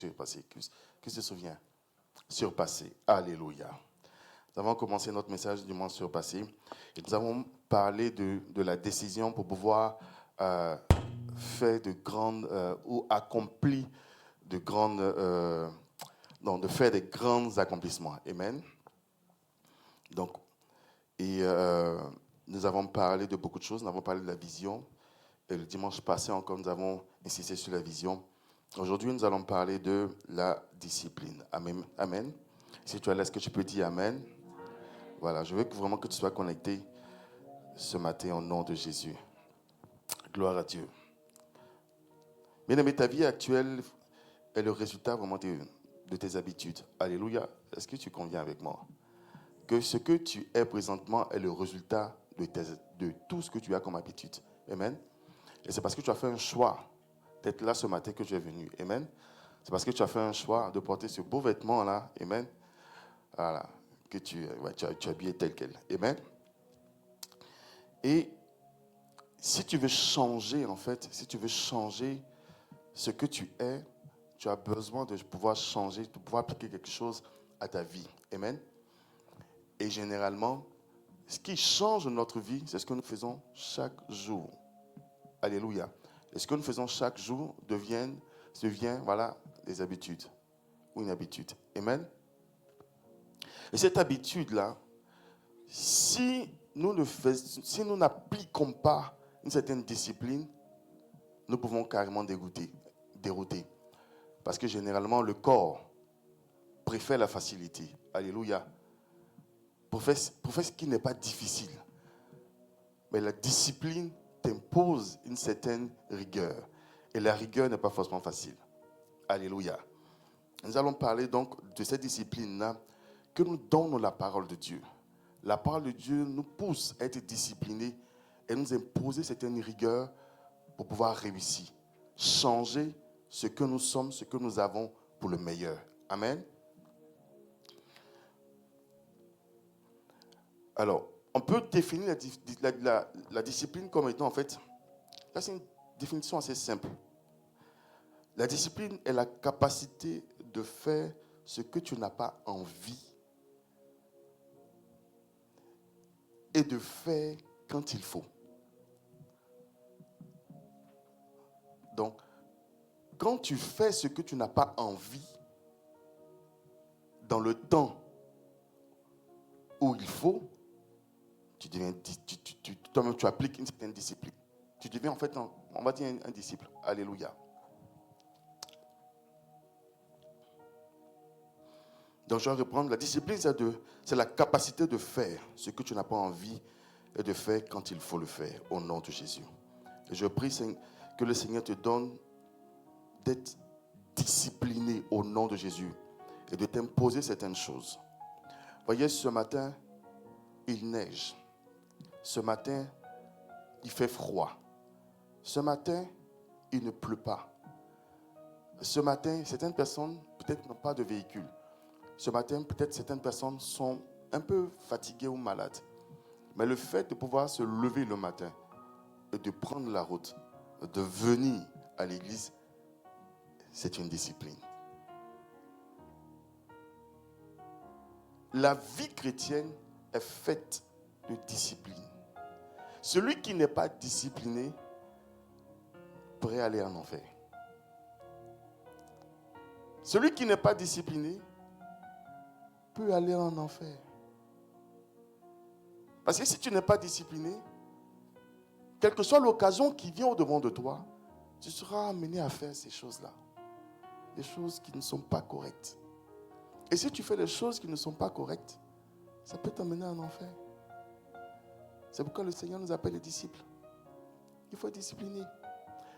Surpasser. Qui se souvient? Surpasser. Alléluia. Nous avons commencé notre message du mois surpassé et nous avons parlé de la décision pour pouvoir faire de grandes ou accomplir de grandes, de faire des grands accomplissements. Amen. Donc, nous avons parlé de beaucoup de choses. Nous avons parlé de la vision. Et le dimanche passé encore, nous avons insisté sur la vision. Aujourd'hui, nous allons parler de la discipline. Amen. Amen. Si tu es là, est-ce que tu peux dire Amen? Voilà, je veux vraiment que tu sois connecté ce matin au nom de Jésus. Gloire à Dieu. Bien-aimé, ta vie actuelle est le résultat vraiment de tes habitudes. Alléluia. Est-ce que tu conviens avec moi? Que ce que tu es présentement est le résultat de tout ce que tu as comme habitude. Amen. Et c'est parce que tu as fait un choix d'être là ce matin que tu es venu. Amen. C'est parce que tu as fait un choix de porter ce beau vêtement-là. Amen. Voilà. Que tu es habillé tel quel. Amen. Et si tu veux changer, en fait, si tu veux changer ce que tu es, tu as besoin de pouvoir changer, de pouvoir appliquer quelque chose à ta vie. Amen. Et généralement, ce qui change notre vie, c'est ce que nous faisons chaque jour. Alléluia. Et ce que nous faisons chaque jour devient voilà, des habitudes ou une habitude. Amen. Et cette habitude-là, si nous n'appliquons pas une certaine discipline, nous pouvons carrément dérouter. Parce que généralement, le corps préfère la facilité. Alléluia. Pour faire ce qui n'est pas difficile. Mais la discipline t'impose une certaine rigueur. Et la rigueur n'est pas forcément facile. Alléluia. Nous allons parler donc de cette discipline-là que nous donne la parole de Dieu. La parole de Dieu nous pousse à être disciplinés et nous imposer certaines rigueurs pour pouvoir réussir. Changer ce que nous sommes, ce que nous avons pour le meilleur. Amen. Alors, on peut définir la discipline comme étant, en fait, là c'est une définition assez simple. La discipline est la capacité de faire ce que tu n'as pas envie et de faire quand il faut. Donc, quand tu fais ce que tu n'as pas envie, dans le temps où il faut, toi-même tu appliques une certaine discipline. Tu deviens en fait, on va dire un disciple. Alléluia. Donc je vais reprendre. La discipline, c'est la capacité de faire ce que tu n'as pas envie et de faire quand il faut le faire, au nom de Jésus. Et je prie que le Seigneur te donne d'être discipliné au nom de Jésus et de t'imposer certaines choses. Voyez, ce matin, il neige. Ce matin, il fait froid. Ce matin, il ne pleut pas. Ce matin, certaines personnes peut-être n'ont pas de véhicule. Ce matin, peut-être certaines personnes sont un peu fatiguées ou malades. Mais le fait de pouvoir se lever le matin et de prendre la route, de venir à l'église, c'est une discipline. La vie chrétienne est faite de discipline. Celui qui n'est pas discipliné pourrait aller en enfer. Celui qui n'est pas discipliné peut aller en enfer. Parce que si tu n'es pas discipliné, quelle que soit l'occasion qui vient au-devant de toi, tu seras amené à faire ces choses-là. Des choses qui ne sont pas correctes. Et si tu fais des choses qui ne sont pas correctes, ça peut t'amener en enfer. C'est pourquoi le Seigneur nous appelle les disciples. Il faut être discipliné.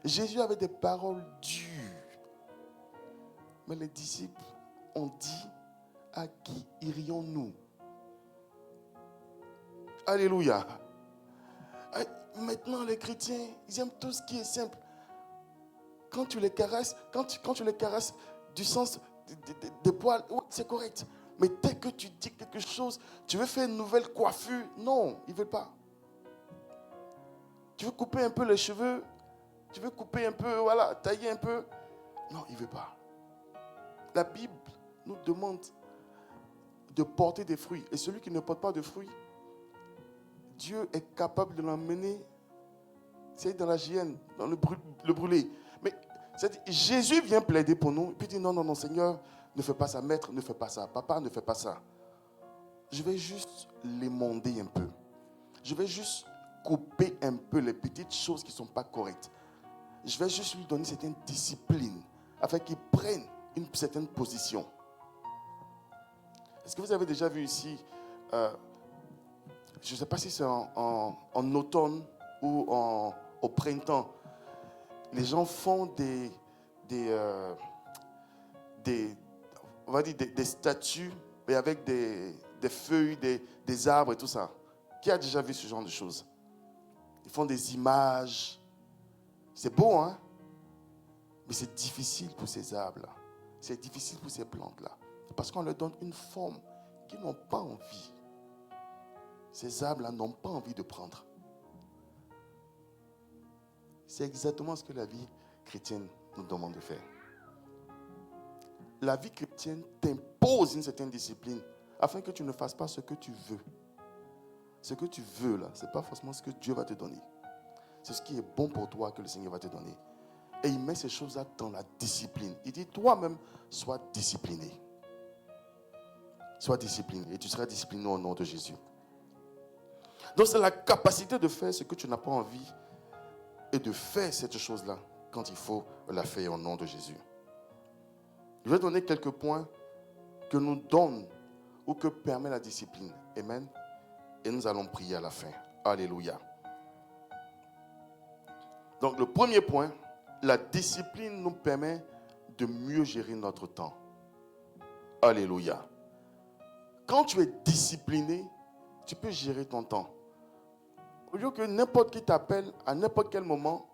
Jésus avait des paroles dures. Mais les disciples ont dit, à qui irions-nous? Alléluia. Maintenant, les chrétiens, ils aiment tout ce qui est simple. Quand tu les caresses, quand tu les caresses du sens des poils, c'est correct. Mais dès que tu dis quelque chose, tu veux faire une nouvelle coiffure, non, ils ne veulent pas. Tu veux couper un peu les cheveux, tu veux couper un peu, voilà, tailler un peu, non, ils ne veulent pas. La Bible nous demande de porter des fruits. Et celui qui ne porte pas de fruits, Dieu est capable de l'emmener, c'est dans la géhenne, dans le brûler. Mais Jésus vient plaider pour nous, et puis il dit non, non, non, Seigneur, ne fais pas ça, maître, ne fais pas ça, papa, ne fais pas ça. Je vais juste l'émonder un peu. Je vais juste couper un peu les petites choses qui ne sont pas correctes. Je vais juste lui donner une certaine discipline afin qu'il prenne une certaine position. Est-ce que vous avez déjà vu ici, je ne sais pas si c'est en automne ou au printemps, les gens font on va dire des statues, mais avec des feuilles, des arbres et tout ça. Qui a déjà vu ce genre de choses? Ils font des images. C'est beau, hein? Mais c'est difficile pour ces arbres-là. C'est difficile pour ces plantes-là. Parce qu'on leur donne une forme qu'ils n'ont pas envie. Ces arbres-là n'ont pas envie de prendre. C'est exactement ce que la vie chrétienne nous demande de faire. La vie chrétienne t'impose une certaine discipline afin que tu ne fasses pas ce que tu veux. Ce que tu veux là, ce n'est pas forcément ce que Dieu va te donner. C'est ce qui est bon pour toi que le Seigneur va te donner. Et il met ces choses-là dans la discipline. Il dit toi-même, sois discipliné. Sois discipliné et tu seras discipliné au nom de Jésus. Donc c'est la capacité de faire ce que tu n'as pas envie et de faire cette chose-là quand il faut la faire au nom de Jésus. Je vais donner quelques points que nous donne ou que permet la discipline. Amen. Et nous allons prier à la fin. Alléluia. Donc le premier point, la discipline nous permet de mieux gérer notre temps. Alléluia. Quand tu es discipliné, tu peux gérer ton temps. Au lieu que n'importe qui t'appelle à n'importe quel moment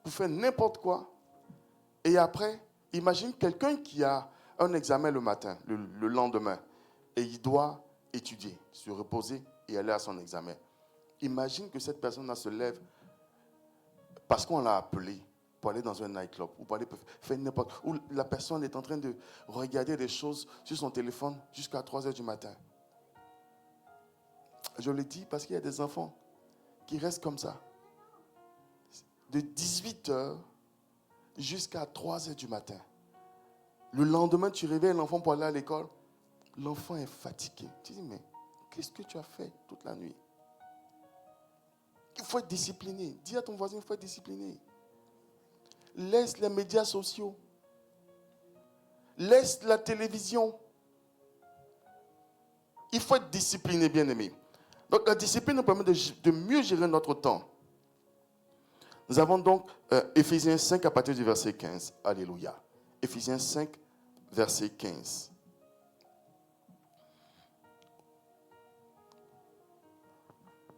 pour faire n'importe quoi. Et après, imagine quelqu'un qui a un examen le matin, le lendemain, et il doit étudier, se reposer et aller à son examen. Imagine que cette personne-là se lève parce qu'on l'a appelé pour aller dans un nightclub ou pour aller faire n'importe quoi. Ou la personne est en train de regarder des choses sur son téléphone jusqu'à 3 heures du matin. Je le dis parce qu'il y a des enfants qui restent comme ça. De 18 heures jusqu'à 3 heures du matin. Le lendemain, tu réveilles l'enfant pour aller à l'école. L'enfant est fatigué. Tu dis, mais qu'est-ce que tu as fait toute la nuit? Il faut être discipliné. Dis à ton voisin, il faut être discipliné. Laisse les médias sociaux. Laisse la télévision. Il faut être discipliné, bien aimé. Donc la discipline nous permet de mieux gérer notre temps. Nous avons donc Éphésiens 5 à partir du verset 15. Alléluia. Éphésiens 5, verset 15.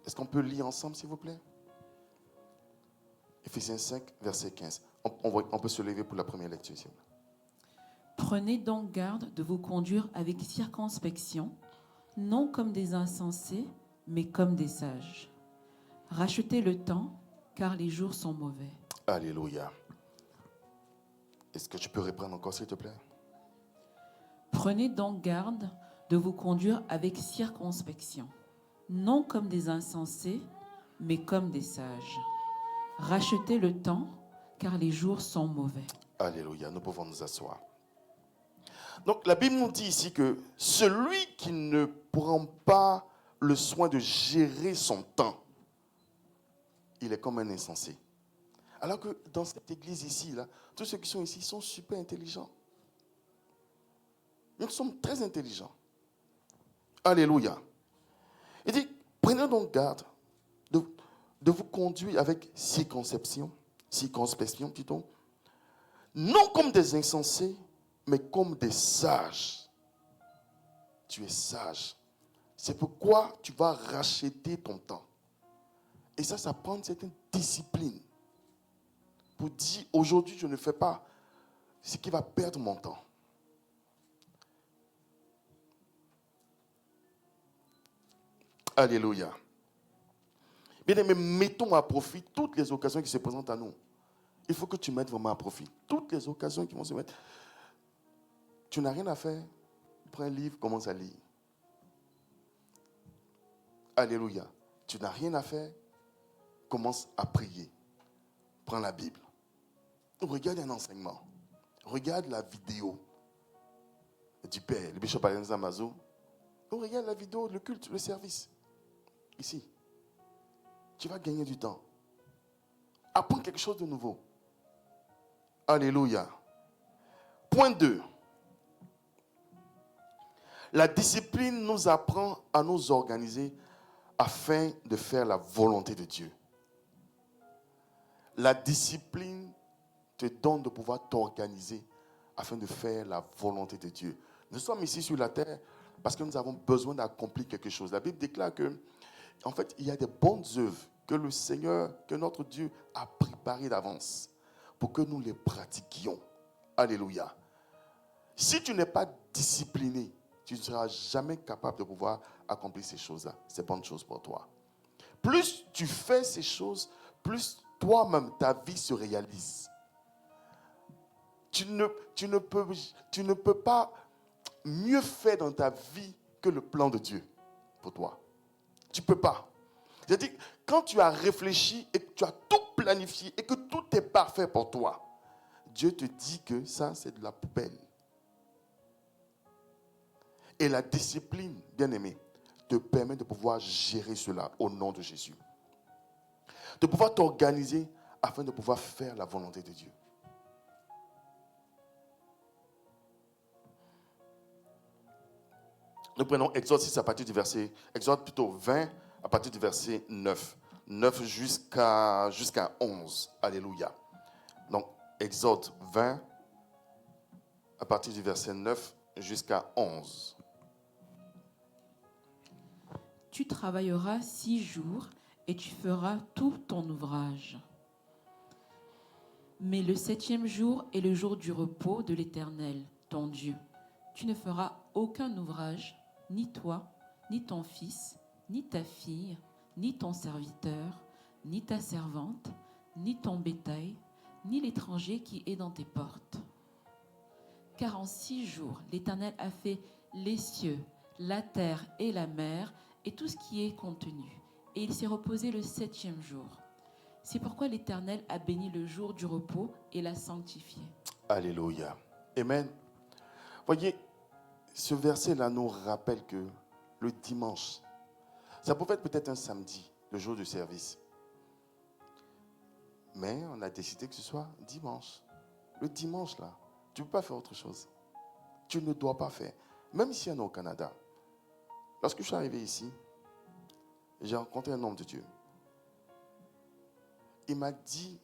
Est-ce qu'on peut lire ensemble, s'il vous plaît? Éphésiens 5, verset 15. On peut se lever pour la première lecture, s'il vous plaît. Prenez donc garde de vous conduire avec circonspection, non comme des insensés, mais comme des sages. Rachetez le temps, car les jours sont mauvais. Alléluia. Est-ce que tu peux reprendre encore, s'il te plaît? Prenez donc garde de vous conduire avec circonspection, non comme des insensés, mais comme des sages. Rachetez le temps, car les jours sont mauvais. Alléluia, nous pouvons nous asseoir. Donc la Bible nous dit ici que celui qui ne prend pas le soin de gérer son temps, il est comme un insensé. Alors que dans cette église ici, là, tous ceux qui sont ici sont super intelligents. Nous sommes très intelligents. Alléluia. Il dit, prenez donc garde de vous conduire avec circonspection, plutôt, non comme des insensés, mais comme des sages. Tu es sage. C'est pourquoi tu vas racheter ton temps. Et ça prend une certaine discipline. Pour dire, aujourd'hui, je ne fais pas ce qui va perdre mon temps. Alléluia. Bien aimé, mettons à profit toutes les occasions qui se présentent à nous. Il faut que tu mettes vraiment à profit toutes les occasions qui vont se mettre. Tu n'as rien à faire. Prends un livre, commence à lire. Alléluia. Tu n'as rien à faire. Commence à prier. Prends la Bible. Regarde un enseignement. Regarde la vidéo du Père, le bishop Alenza Mazo. Regarde la vidéo, le culte, le service. Ici. Tu vas gagner du temps. Apprends quelque chose de nouveau. Alléluia. Point 2. La discipline nous apprend à nous organiser afin de faire la volonté de Dieu. La discipline te donne de pouvoir t'organiser afin de faire la volonté de Dieu. Nous sommes ici sur la terre parce que nous avons besoin d'accomplir quelque chose. La Bible déclare que, en fait, il y a des bonnes œuvres que le Seigneur, que notre Dieu a préparées d'avance pour que nous les pratiquions. Alléluia. Si tu n'es pas discipliné, tu ne seras jamais capable de pouvoir accomplir ces choses-là. C'est bonne chose pour toi. Plus tu fais ces choses, plus toi-même, ta vie se réalise. Tu ne peux pas mieux faire dans ta vie que le plan de Dieu pour toi. Tu ne peux pas. C'est-à-dire, quand tu as réfléchi et que tu as tout planifié et que tout est parfait pour toi, Dieu te dit que ça, c'est de la poubelle. Et la discipline, bien-aimé, te permet de pouvoir gérer cela au nom de Jésus. De pouvoir t'organiser afin de pouvoir faire la volonté de Dieu. Nous prenons Exode 6 à partir du verset, Exode plutôt 20 à partir du verset 9. 9 jusqu'à 11. Alléluia. Donc, Exode 20 à partir du verset 9 jusqu'à 11. Tu travailleras 6 jours et tu feras tout ton ouvrage. Mais le 7e jour est le jour du repos de l'Éternel, ton Dieu. Tu ne feras aucun ouvrage, ni toi, ni ton fils, ni ta fille, ni ton serviteur, ni ta servante, ni ton bétail, ni l'étranger qui est dans tes portes. Car en 6 jours, l'Éternel a fait les cieux, la terre et la mer, et tout ce qui est contenu. Et il s'est reposé le 7e jour. C'est pourquoi l'Éternel a béni le jour du repos et l'a sanctifié. Alléluia. Amen. Voyez, ce verset-là nous rappelle que le dimanche, ça pouvait être peut-être un samedi, le jour du service. Mais on a décidé que ce soit dimanche. Le dimanche, là, tu ne peux pas faire autre chose. Tu ne dois pas faire. Même ici, on est au Canada. Lorsque je suis arrivé ici, j'ai rencontré un homme de Dieu. Il m'a dit,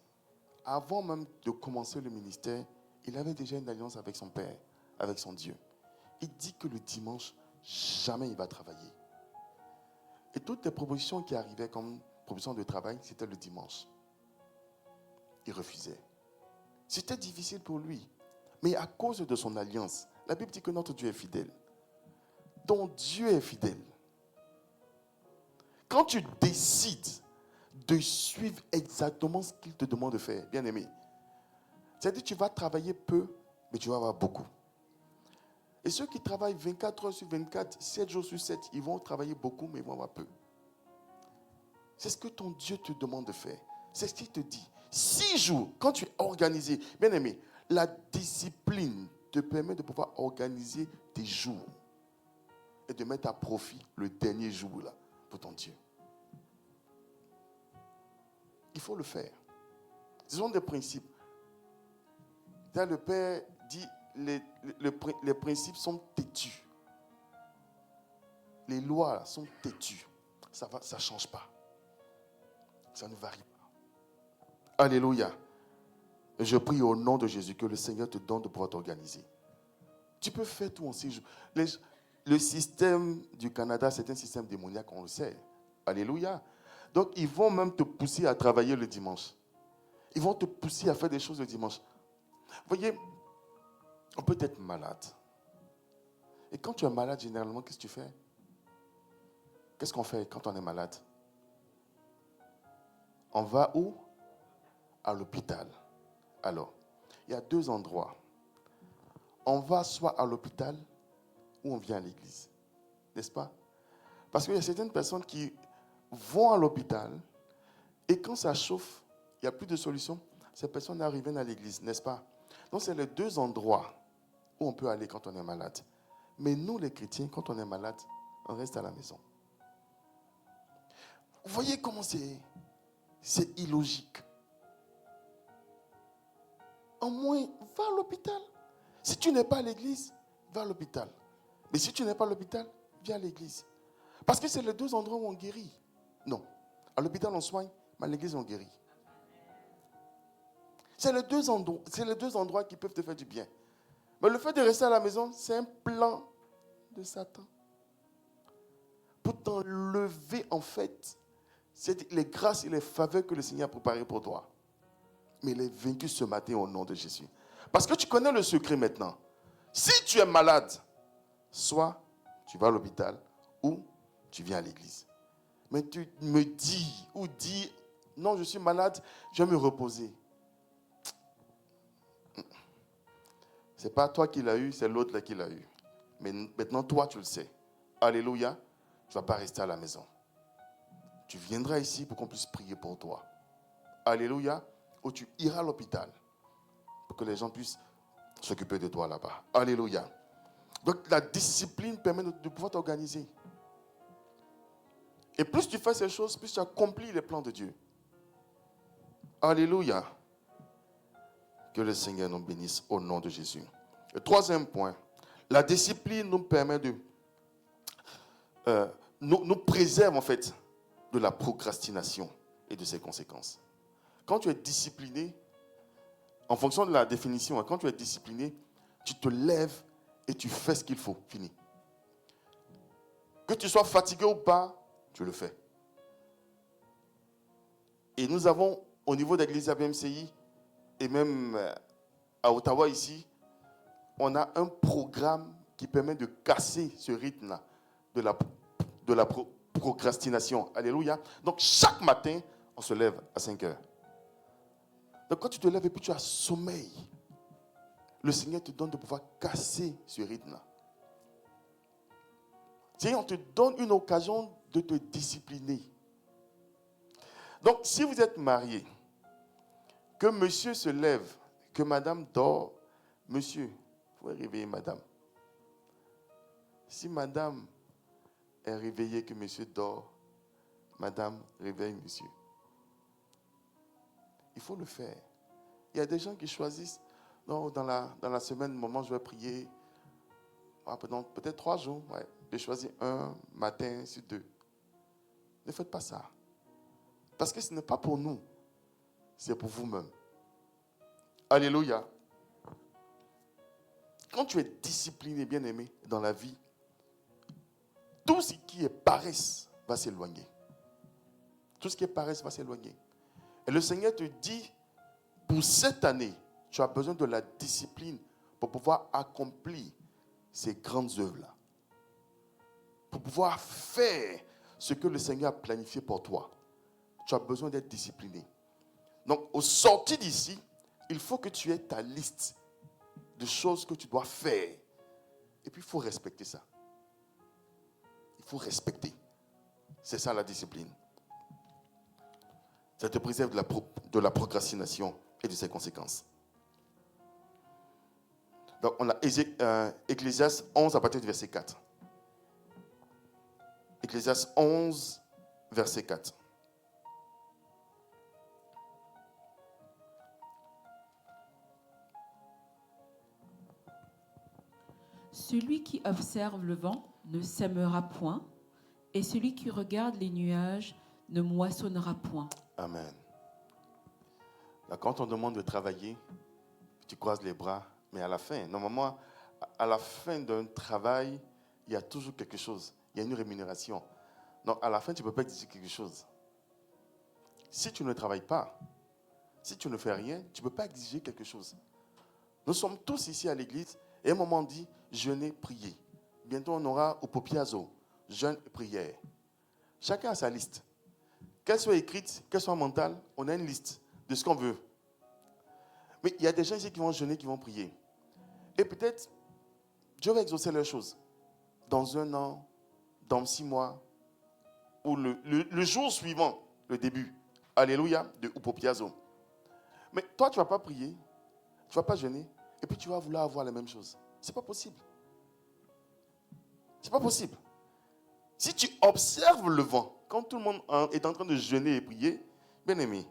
avant même de commencer le ministère, il avait déjà une alliance avec son Père, avec son Dieu. Il dit que le dimanche, jamais il va travailler. Et toutes les propositions qui arrivaient comme propositions de travail, c'était le dimanche. Il refusait. C'était difficile pour lui. Mais à cause de son alliance, la Bible dit que notre Dieu est fidèle. Ton Dieu est fidèle. Quand tu décides de suivre exactement ce qu'il te demande de faire, bien aimé, c'est-à-dire que tu vas travailler peu, mais tu vas avoir beaucoup. Et ceux qui travaillent 24 heures sur 24, 7 jours sur 7, ils vont travailler beaucoup, mais ils vont avoir peu. C'est ce que ton Dieu te demande de faire. C'est ce qu'il te dit. 6 jours, quand tu es organisé, bien aimé, la discipline te permet de pouvoir organiser tes jours et de mettre à profit le dernier jour là, pour ton Dieu. Il faut le faire. Ce sont des principes. Là, le Père dit les principes sont têtus. Les lois sont têtues. Ça ne change pas. Ça ne varie pas. Alléluia. Et je prie au nom de Jésus que le Seigneur te donne de pouvoir t'organiser. Tu peux faire tout en 6 jours. Le système du Canada, c'est un système démoniaque, on le sait. Alléluia. Donc, ils vont même te pousser à travailler le dimanche. Ils vont te pousser à faire des choses le dimanche. Vous voyez, on peut être malade. Et quand tu es malade, généralement, qu'est-ce que tu fais? Qu'est-ce qu'on fait quand on est malade? On va où? À l'hôpital. Alors, il y a 2 endroits. on va soit à l'hôpital ou on vient à l'église. N'est-ce pas? Parce qu'il y a certaines personnes qui vont à l'hôpital et quand ça chauffe, il n'y a plus de solution, ces personnes arrivent à l'église, n'est-ce pas? Donc, c'est les deux endroits où on peut aller quand on est malade. Mais nous, les chrétiens, quand on est malade, on reste à la maison. Vous voyez comment c'est illogique. Au moins, va à l'hôpital. Si tu n'es pas à l'église, va à l'hôpital. Mais si tu n'es pas à l'hôpital, viens à l'église. Parce que c'est les deux endroits où on guérit. Non. À l'hôpital, on soigne, mais à l'église, on guérit. C'est les deux endroits qui peuvent te faire du bien. Mais le fait de rester à la maison, c'est un plan de Satan. Pour t'enlever, en fait, c'est les grâces et les faveurs que le Seigneur a préparées pour toi. Mais il est vaincu ce matin au nom de Jésus. Parce que tu connais le secret maintenant. Si tu es malade, soit tu vas à l'hôpital ou tu viens à l'église. Mais tu me dis ou dis, non, je suis malade, je vais me reposer. Ce n'est pas toi qui l'as eu, c'est l'autre là qui l'a eu. Mais maintenant, toi, tu le sais. Alléluia, tu ne vas pas rester à la maison. Tu viendras ici pour qu'on puisse prier pour toi. Alléluia, ou tu iras à l'hôpital pour que les gens puissent s'occuper de toi là-bas. Alléluia. Donc, la discipline permet de pouvoir t'organiser. Et plus tu fais ces choses, plus tu accomplis les plans de Dieu. Alléluia. Que le Seigneur nous bénisse au nom de Jésus. Le troisième point, la discipline nous permet de... nous préserve en fait de la procrastination et de ses conséquences. Quand tu es discipliné, en fonction de la définition, quand tu es discipliné, tu te lèves et tu fais ce qu'il faut. Fini. Que tu sois fatigué ou pas, tu le fais. Et nous avons, au niveau de l'église ABMCI, et même à Ottawa ici, on a un programme qui permet de casser ce rythme-là de la procrastination. Alléluia. Donc chaque matin, on se lève à 5 heures. Donc quand tu te lèves et puis tu as sommeil, le Seigneur te donne de pouvoir casser ce rythme-là. Tu sais, on te donne une occasion de te discipliner. Donc si vous êtes marié, que monsieur se lève, que madame dort, monsieur, vous pouvez réveiller madame. Si madame est réveillée, que monsieur dort, madame réveille monsieur. Il faut le faire. Il y a des gens qui choisissent, non, dans la semaine, moment, je vais prier, peut-être 3 jours, ouais. Je choisis un matin sur 2. Ne faites pas ça. Parce que ce n'est pas pour nous, c'est pour vous-même. Alléluia. Quand tu es discipliné, bien-aimé, dans la vie, tout ce qui est paresse va s'éloigner. Tout ce qui est paresse va s'éloigner. Et le Seigneur te dit, pour cette année, tu as besoin de la discipline pour pouvoir accomplir ces grandes œuvres-là. Pour pouvoir faire ce que le Seigneur a planifié pour toi. Tu as besoin d'être discipliné. Donc, au sortir d'ici, il faut que tu aies ta liste de choses que tu dois faire. Et puis, il faut respecter ça. Il faut respecter. C'est ça la discipline. Ça te préserve de la procrastination et de ses conséquences. Donc, on a Ecclésiaste 11 à partir du verset 4. Ecclésiaste 11, verset 4. Celui qui observe le vent ne sèmera point, et celui qui regarde les nuages ne moissonnera point. Amen. Là, quand on demande de travailler, tu croises les bras, mais à la fin, normalement, à la fin d'un travail, il y a toujours quelque chose. Il y a une rémunération. Donc, à la fin, tu ne peux pas exiger quelque chose. Si tu ne travailles pas, si tu ne fais rien, tu ne peux pas exiger quelque chose. Nous sommes tous ici à l'église, et à un moment dit, jeûner, prier. Bientôt, on aura au Popiazo, jeûne et prière. Chacun a sa liste. Qu'elle soit écrite, qu'elle soit mentale, on a une liste de ce qu'on veut. Mais il y a des gens ici qui vont jeûner, qui vont prier. Et peut-être, Dieu va exaucer les choses. Dans 1 an, dans 6 mois, ou le jour suivant, le début. Alléluia, de Upopiazo. Mais toi, tu ne vas pas prier, tu ne vas pas jeûner, et puis tu vas vouloir avoir la même chose. Ce n'est pas possible. Ce n'est pas possible. Si tu observes le vent, quand tout le monde est en train de jeûner et prier, bien aimé,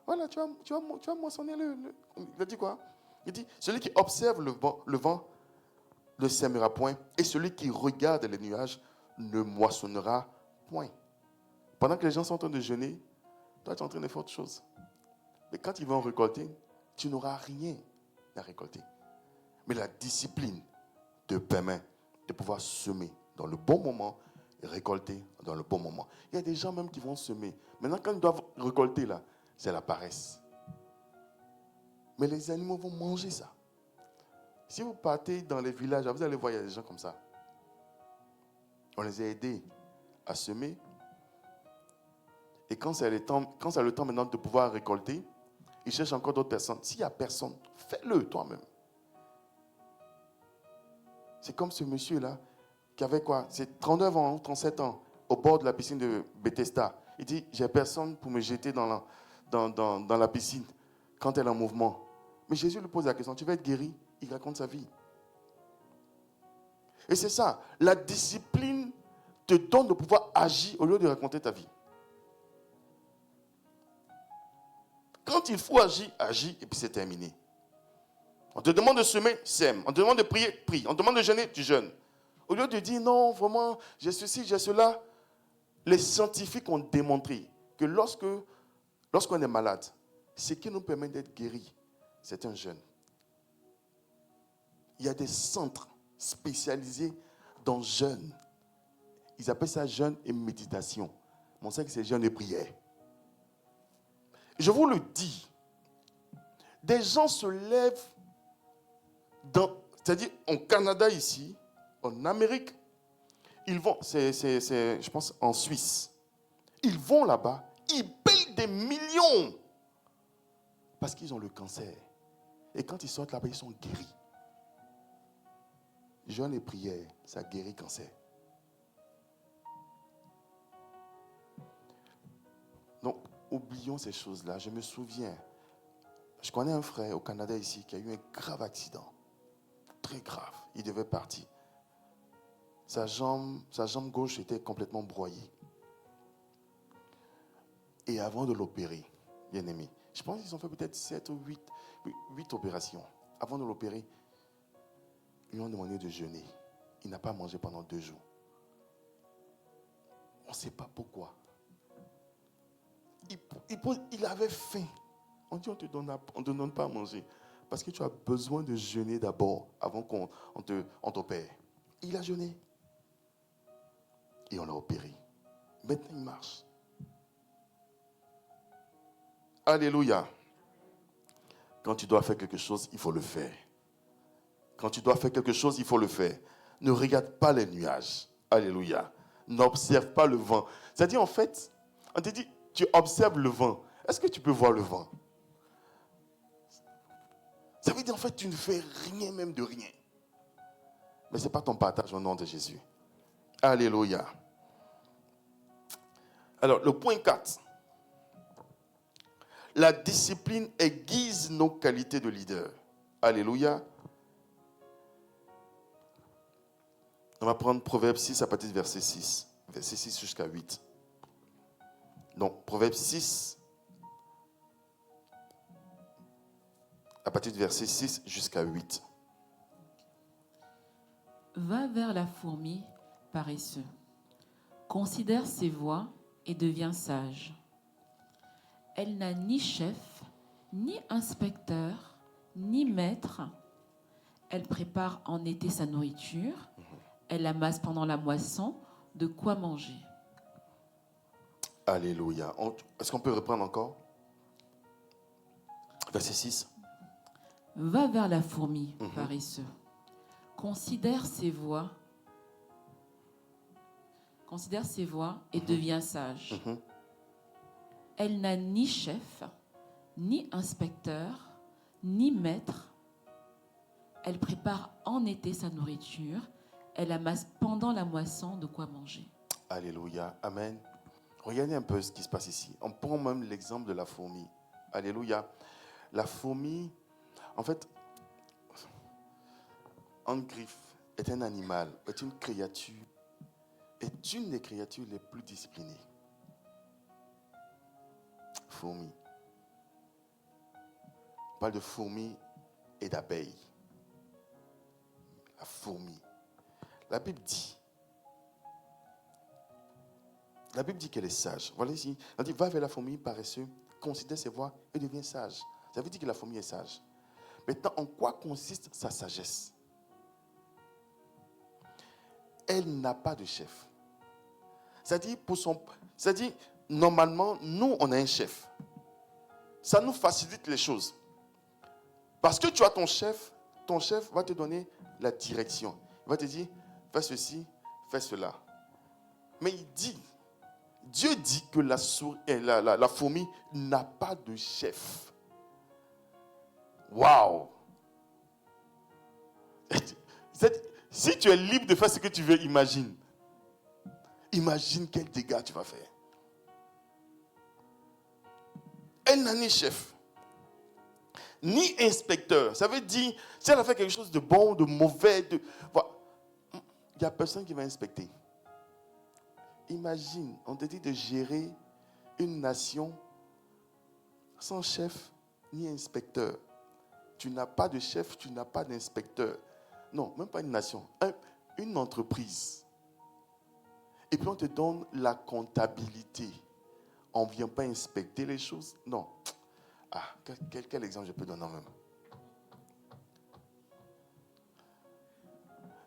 voilà, tu vas moissonner il a dit quoi? Il dit, celui qui observe le vent ne sèmera point, et celui qui regarde les nuages ne moissonnera point. Pendant que les gens sont en train de jeûner, toi, tu es en train de faire autre chose. Mais quand ils vont récolter, tu n'auras rien à récolter. Mais la discipline te permet de pouvoir semer dans le bon moment et récolter dans le bon moment. Il y a des gens même qui vont semer. Maintenant, quand ils doivent récolter, là, c'est la paresse. Mais les animaux vont manger ça. Si vous partez dans les villages, vous allez voir, il y a des gens comme ça. On les a aidés à semer. Et quand c'est le temps maintenant de pouvoir récolter, ils cherchent encore d'autres personnes. S'il n'y a personne, fais-le toi-même. C'est comme ce monsieur-là, qui avait quoi? C'est 39 ans ou 37 ans, au bord de la piscine de Bethesda. Il dit, j'ai personne pour me jeter dans la piscine quand elle est en mouvement. Mais Jésus lui pose la question, tu vas être guéri? Il raconte sa vie. Et c'est ça, la discipline te donne de pouvoir agir au lieu de raconter ta vie. Quand il faut agir, agis et puis c'est terminé. On te demande de semer, sème. On te demande de prier, prie. On te demande de jeûner, tu jeûnes. Au lieu de dire non, vraiment, j'ai ceci, j'ai cela, les scientifiques ont démontré que lorsqu'on est malade, ce qui nous permet d'être guéris, c'est un jeûne. Il y a des centres spécialisés dans le jeûne. Ils appellent ça jeûne et méditation. Mais on sait que c'est jeûne et prière. Je vous le dis, des gens se lèvent c'est-à-dire au Canada ici, en Amérique, ils vont, je pense en Suisse, ils vont là-bas, ils payent des millions parce qu'ils ont le cancer. Et quand ils sortent là-bas, ils sont guéris. Jeûne et prière, ça guérit le cancer. Donc, oublions ces choses-là. Je me souviens, je connais un frère au Canada ici qui a eu un grave accident. Très grave. Il devait partir. Sa jambe gauche était complètement broyée. Et avant de l'opérer, bien aimé, je pense qu'ils ont fait peut-être 7 ou 8 opérations. Avant de l'opérer, ils lui ont demandé de jeûner. Il n'a pas mangé pendant 2 jours. On ne sait pas pourquoi. Il avait faim. On dit on ne te donne pas à manger. Parce que tu as besoin de jeûner d'abord avant qu'on t'opère. Il a jeûné. Et on l'a opéré. Maintenant, il marche. Alléluia. Quand tu dois faire quelque chose, il faut le faire. Quand tu dois faire quelque chose, il faut le faire. Ne regarde pas les nuages. Alléluia. N'observe pas le vent. C'est-à-dire, en fait, on te dit, tu observes le vent. Est-ce que tu peux voir le vent? Ça veut dire, en fait, tu ne fais rien même de rien. Mais ce n'est pas ton partage au nom de Jésus. Alléluia. Alors, le point 4. La discipline aiguise nos qualités de leader. Alléluia. On va prendre Proverbe 6 à partir du verset 6. Verset 6 jusqu'à 8. Donc, Proverbe 6 à partir du verset 6 jusqu'à 8. Va vers la fourmi, paresseux. Considère ses voies et deviens sage. Elle n'a ni chef, ni inspecteur, ni maître. Elle prépare en été sa nourriture. Elle amasse pendant la moisson de quoi manger. Alléluia. Est-ce qu'on peut reprendre encore? Verset 6. Va vers la fourmi, paresseux. Considère ses voies et deviens sage. Elle n'a ni chef, ni inspecteur, ni maître. Elle prépare en été sa nourriture. Elle amasse pendant la moisson de quoi manger. Alléluia. Amen. Regardez un peu ce qui se passe ici. On prend même l'exemple de la fourmi. Alléluia. La fourmi, en fait, en griffe, est un animal, est une créature, est une des créatures les plus disciplinées. Fourmi. On parle de fourmis et d'abeilles. La fourmi. La Bible dit qu'elle est sage. Voilà ici. Elle dit, va vers la fourmi paresseux, considère ses voies et deviens sage. Ça veut dire que la fourmi est sage. Maintenant, en quoi consiste sa sagesse? Elle n'a pas de chef. C'est-à-dire, normalement, nous, on a un chef. Ça nous facilite les choses. Parce que tu as ton chef va te donner la direction. Il va te dire, fais ceci, fais cela. Mais Dieu dit que la fourmi n'a pas de chef. Waouh! Si tu es libre de faire ce que tu veux, imagine quel dégât tu vas faire. Elle n'a ni chef, ni inspecteur. Ça veut dire, si elle a fait quelque chose de bon, de mauvais, il n'y a personne qui va inspecter. Imagine, on te dit de gérer une nation sans chef ni inspecteur. Tu n'as pas de chef, tu n'as pas d'inspecteur. Non, même pas une nation, une entreprise. Et puis on te donne la comptabilité. On ne vient pas inspecter les choses. Non. Ah, quel exemple je peux donner même?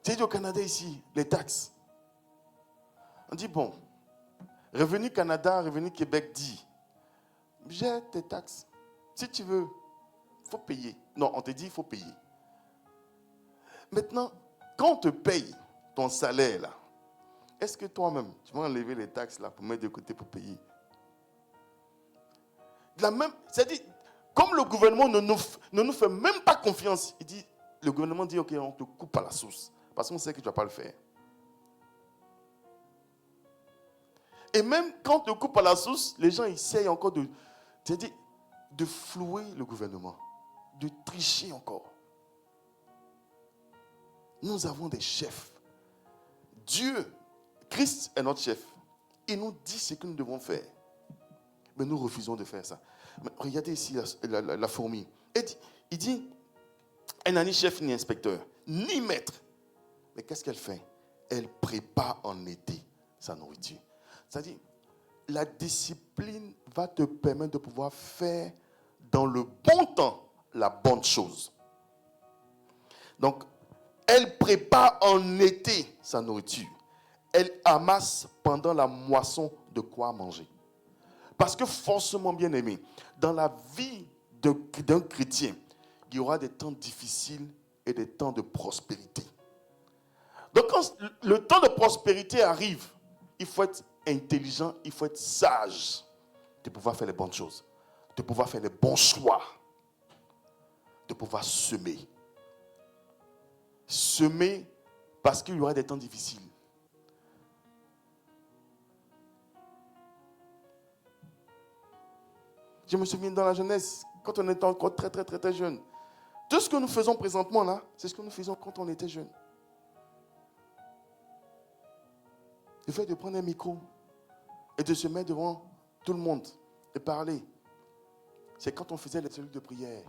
Tu sais, au Canada ici, les taxes. On dit, bon, Revenu Canada, Revenu Québec dit, j'ai tes taxes. Si tu veux, il faut payer. Non, on te dit, il faut payer. Maintenant, quand on te paye ton salaire, là, est-ce que toi-même, tu vas enlever les taxes là pour mettre de côté pour payer? C'est-à-dire, comme le gouvernement ne nous fait même pas confiance, le gouvernement dit, ok, on te coupe à la source, parce qu'on sait que tu ne vas pas le faire. Et même quand on te coupe à la source, les gens essayent encore de flouer le gouvernement, de tricher encore. Nous avons des chefs. Dieu, Christ est notre chef. Il nous dit ce que nous devons faire. Mais nous refusons de faire ça. Mais regardez ici la fourmi. Il dit, elle n'a ni chef ni inspecteur, ni maître. Mais qu'est-ce qu'elle fait? Elle prépare en été sa nourriture. C'est-à-dire, la discipline va te permettre de pouvoir faire dans le bon temps la bonne chose. Donc, elle prépare en été sa nourriture. Elle amasse pendant la moisson de quoi manger. Parce que forcément, bien aimé, dans la vie d'un chrétien, il y aura des temps difficiles et des temps de prospérité. Donc, quand le temps de prospérité arrive, il faut être intelligent, il faut être sage de pouvoir faire les bonnes choses, de pouvoir faire les bons choix, de pouvoir semer. Semer parce qu'il y aura des temps difficiles. Je me souviens dans la jeunesse, quand on était encore très, très, très, très jeune. Tout ce que nous faisons présentement là, c'est ce que nous faisions quand on était jeune. Le fait de prendre un micro et de se mettre devant tout le monde et parler, c'est quand on faisait les cellules de prière.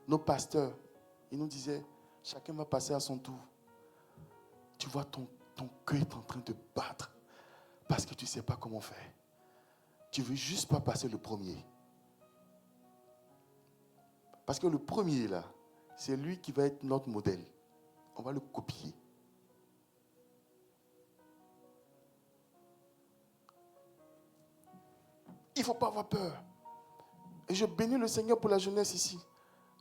Nos pasteurs, ils nous disaient, chacun va passer à son tour. Tu vois, ton cœur est en train de battre parce que tu ne sais pas comment faire. Tu ne veux juste pas passer le premier. Parce que le premier, là, c'est lui qui va être notre modèle. On va le copier. Il ne faut pas avoir peur. Et je bénis le Seigneur pour la jeunesse ici.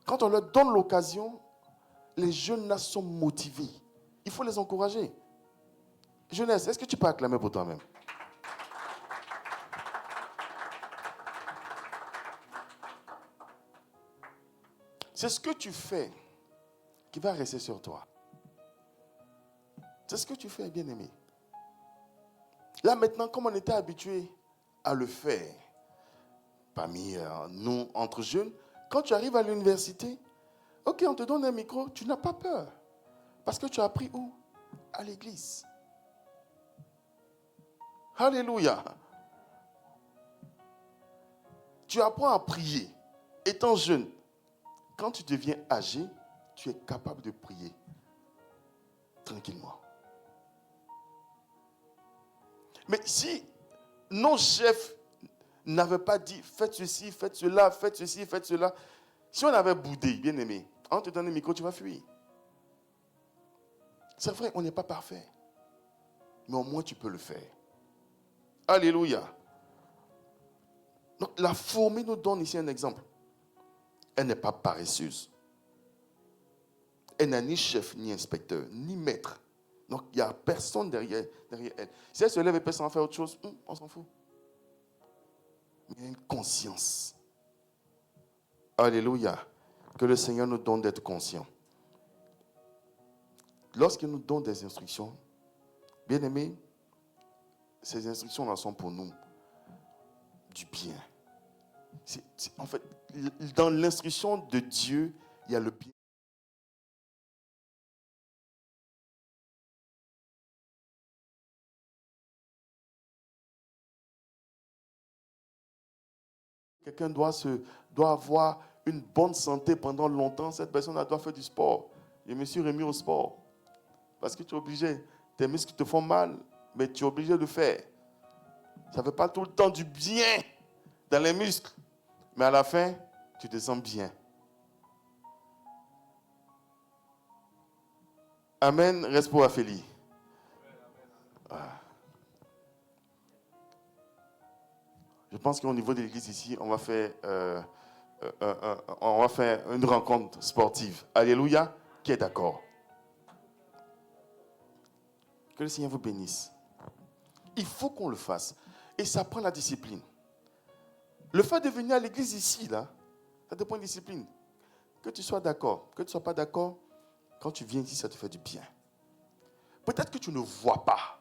Quand on leur donne l'occasion, les jeunes là sont motivés. Il faut les encourager. Jeunesse, est-ce que tu peux acclamer pour toi-même? C'est ce que tu fais qui va rester sur toi. C'est ce que tu fais, bien-aimé. Là, maintenant, comme on était habitué à le faire, parmi nous, entre jeunes, quand tu arrives à l'université, ok, on te donne un micro, tu n'as pas peur. Parce que tu as appris où? À l'église. Alléluia. Tu apprends à prier. Étant jeune, quand tu deviens âgé, tu es capable de prier tranquillement. Mais si nos chefs n'avaient pas dit faites ceci, faites cela, faites ceci, faites cela, si on avait boudé, bien aimé, on te donne un micro, tu vas fuir. C'est vrai, on n'est pas parfait. Mais au moins tu peux le faire. Alléluia. Donc la fourmi nous donne ici un exemple. Elle n'est pas paresseuse. Elle n'a ni chef, ni inspecteur, ni maître. Donc il n'y a personne derrière elle. Si elle se lève et peut s'en faire autre chose, on s'en fout. Mais il y a une conscience. Alléluia. Que le Seigneur nous donne d'être conscients. Lorsqu'il nous donne des instructions, bien aimés, ces instructions-là sont pour nous du bien. En fait, dans l'instruction de Dieu, il y a le bien. Quelqu'un doit avoir une bonne santé pendant longtemps. Cette personne doit faire du sport. Je me suis remis au sport. Parce que tu es obligé. Tes muscles te font mal, mais tu es obligé de le faire. Ça ne fait pas tout le temps du bien dans les muscles. Mais à la fin, tu te sens bien. Amen. Reste pour Aphélie. Je pense qu'au niveau de l'église ici, on va faire une rencontre sportive. Alléluia. Qui est d'accord? Que le Seigneur vous bénisse. Il faut qu'on le fasse. Et ça prend la discipline. Le fait de venir à l'église ici, là, ça dépend de la discipline. Que tu sois d'accord, que tu ne sois pas d'accord, quand tu viens ici, ça te fait du bien. Peut-être que tu ne vois pas.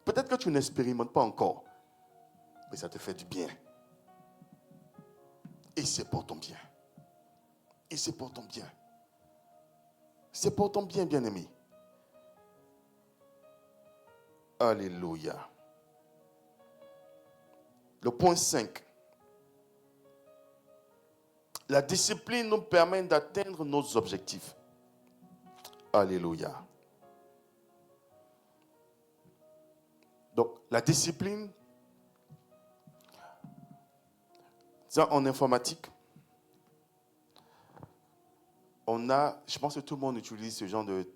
Peut-être que tu n'expérimentes pas encore. Mais ça te fait du bien. Et c'est pour ton bien. Et c'est pour ton bien. C'est pour ton bien, bien-aimé. Alléluia. Le point 5. La discipline nous permet d'atteindre nos objectifs. Alléluia. Donc, la discipline, en informatique, je pense que tout le monde utilise ce genre de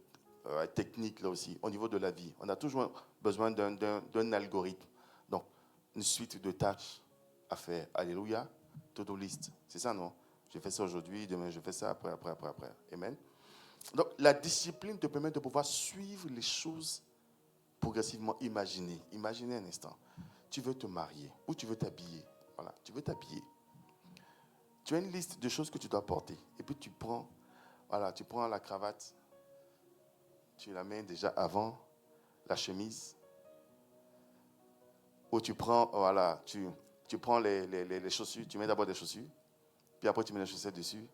technique là aussi, au niveau de la vie. On a toujours besoin d'un algorithme. Donc, une suite de tâches à faire. Alléluia. To-do list. C'est ça, non? Je fais ça aujourd'hui, demain je fais ça, après. Amen. Donc, la discipline te permet de pouvoir suivre les choses progressivement. Imaginez un instant. Tu veux te marier ou tu veux t'habiller. Voilà, tu veux t'habiller. Tu as une liste de choses que tu dois porter. Et puis tu prends la cravate. Tu la mets déjà avant la chemise. Ou tu prends, tu prends les chaussures. Tu mets d'abord des chaussures. Puis après, tu mets les chaussettes dessus.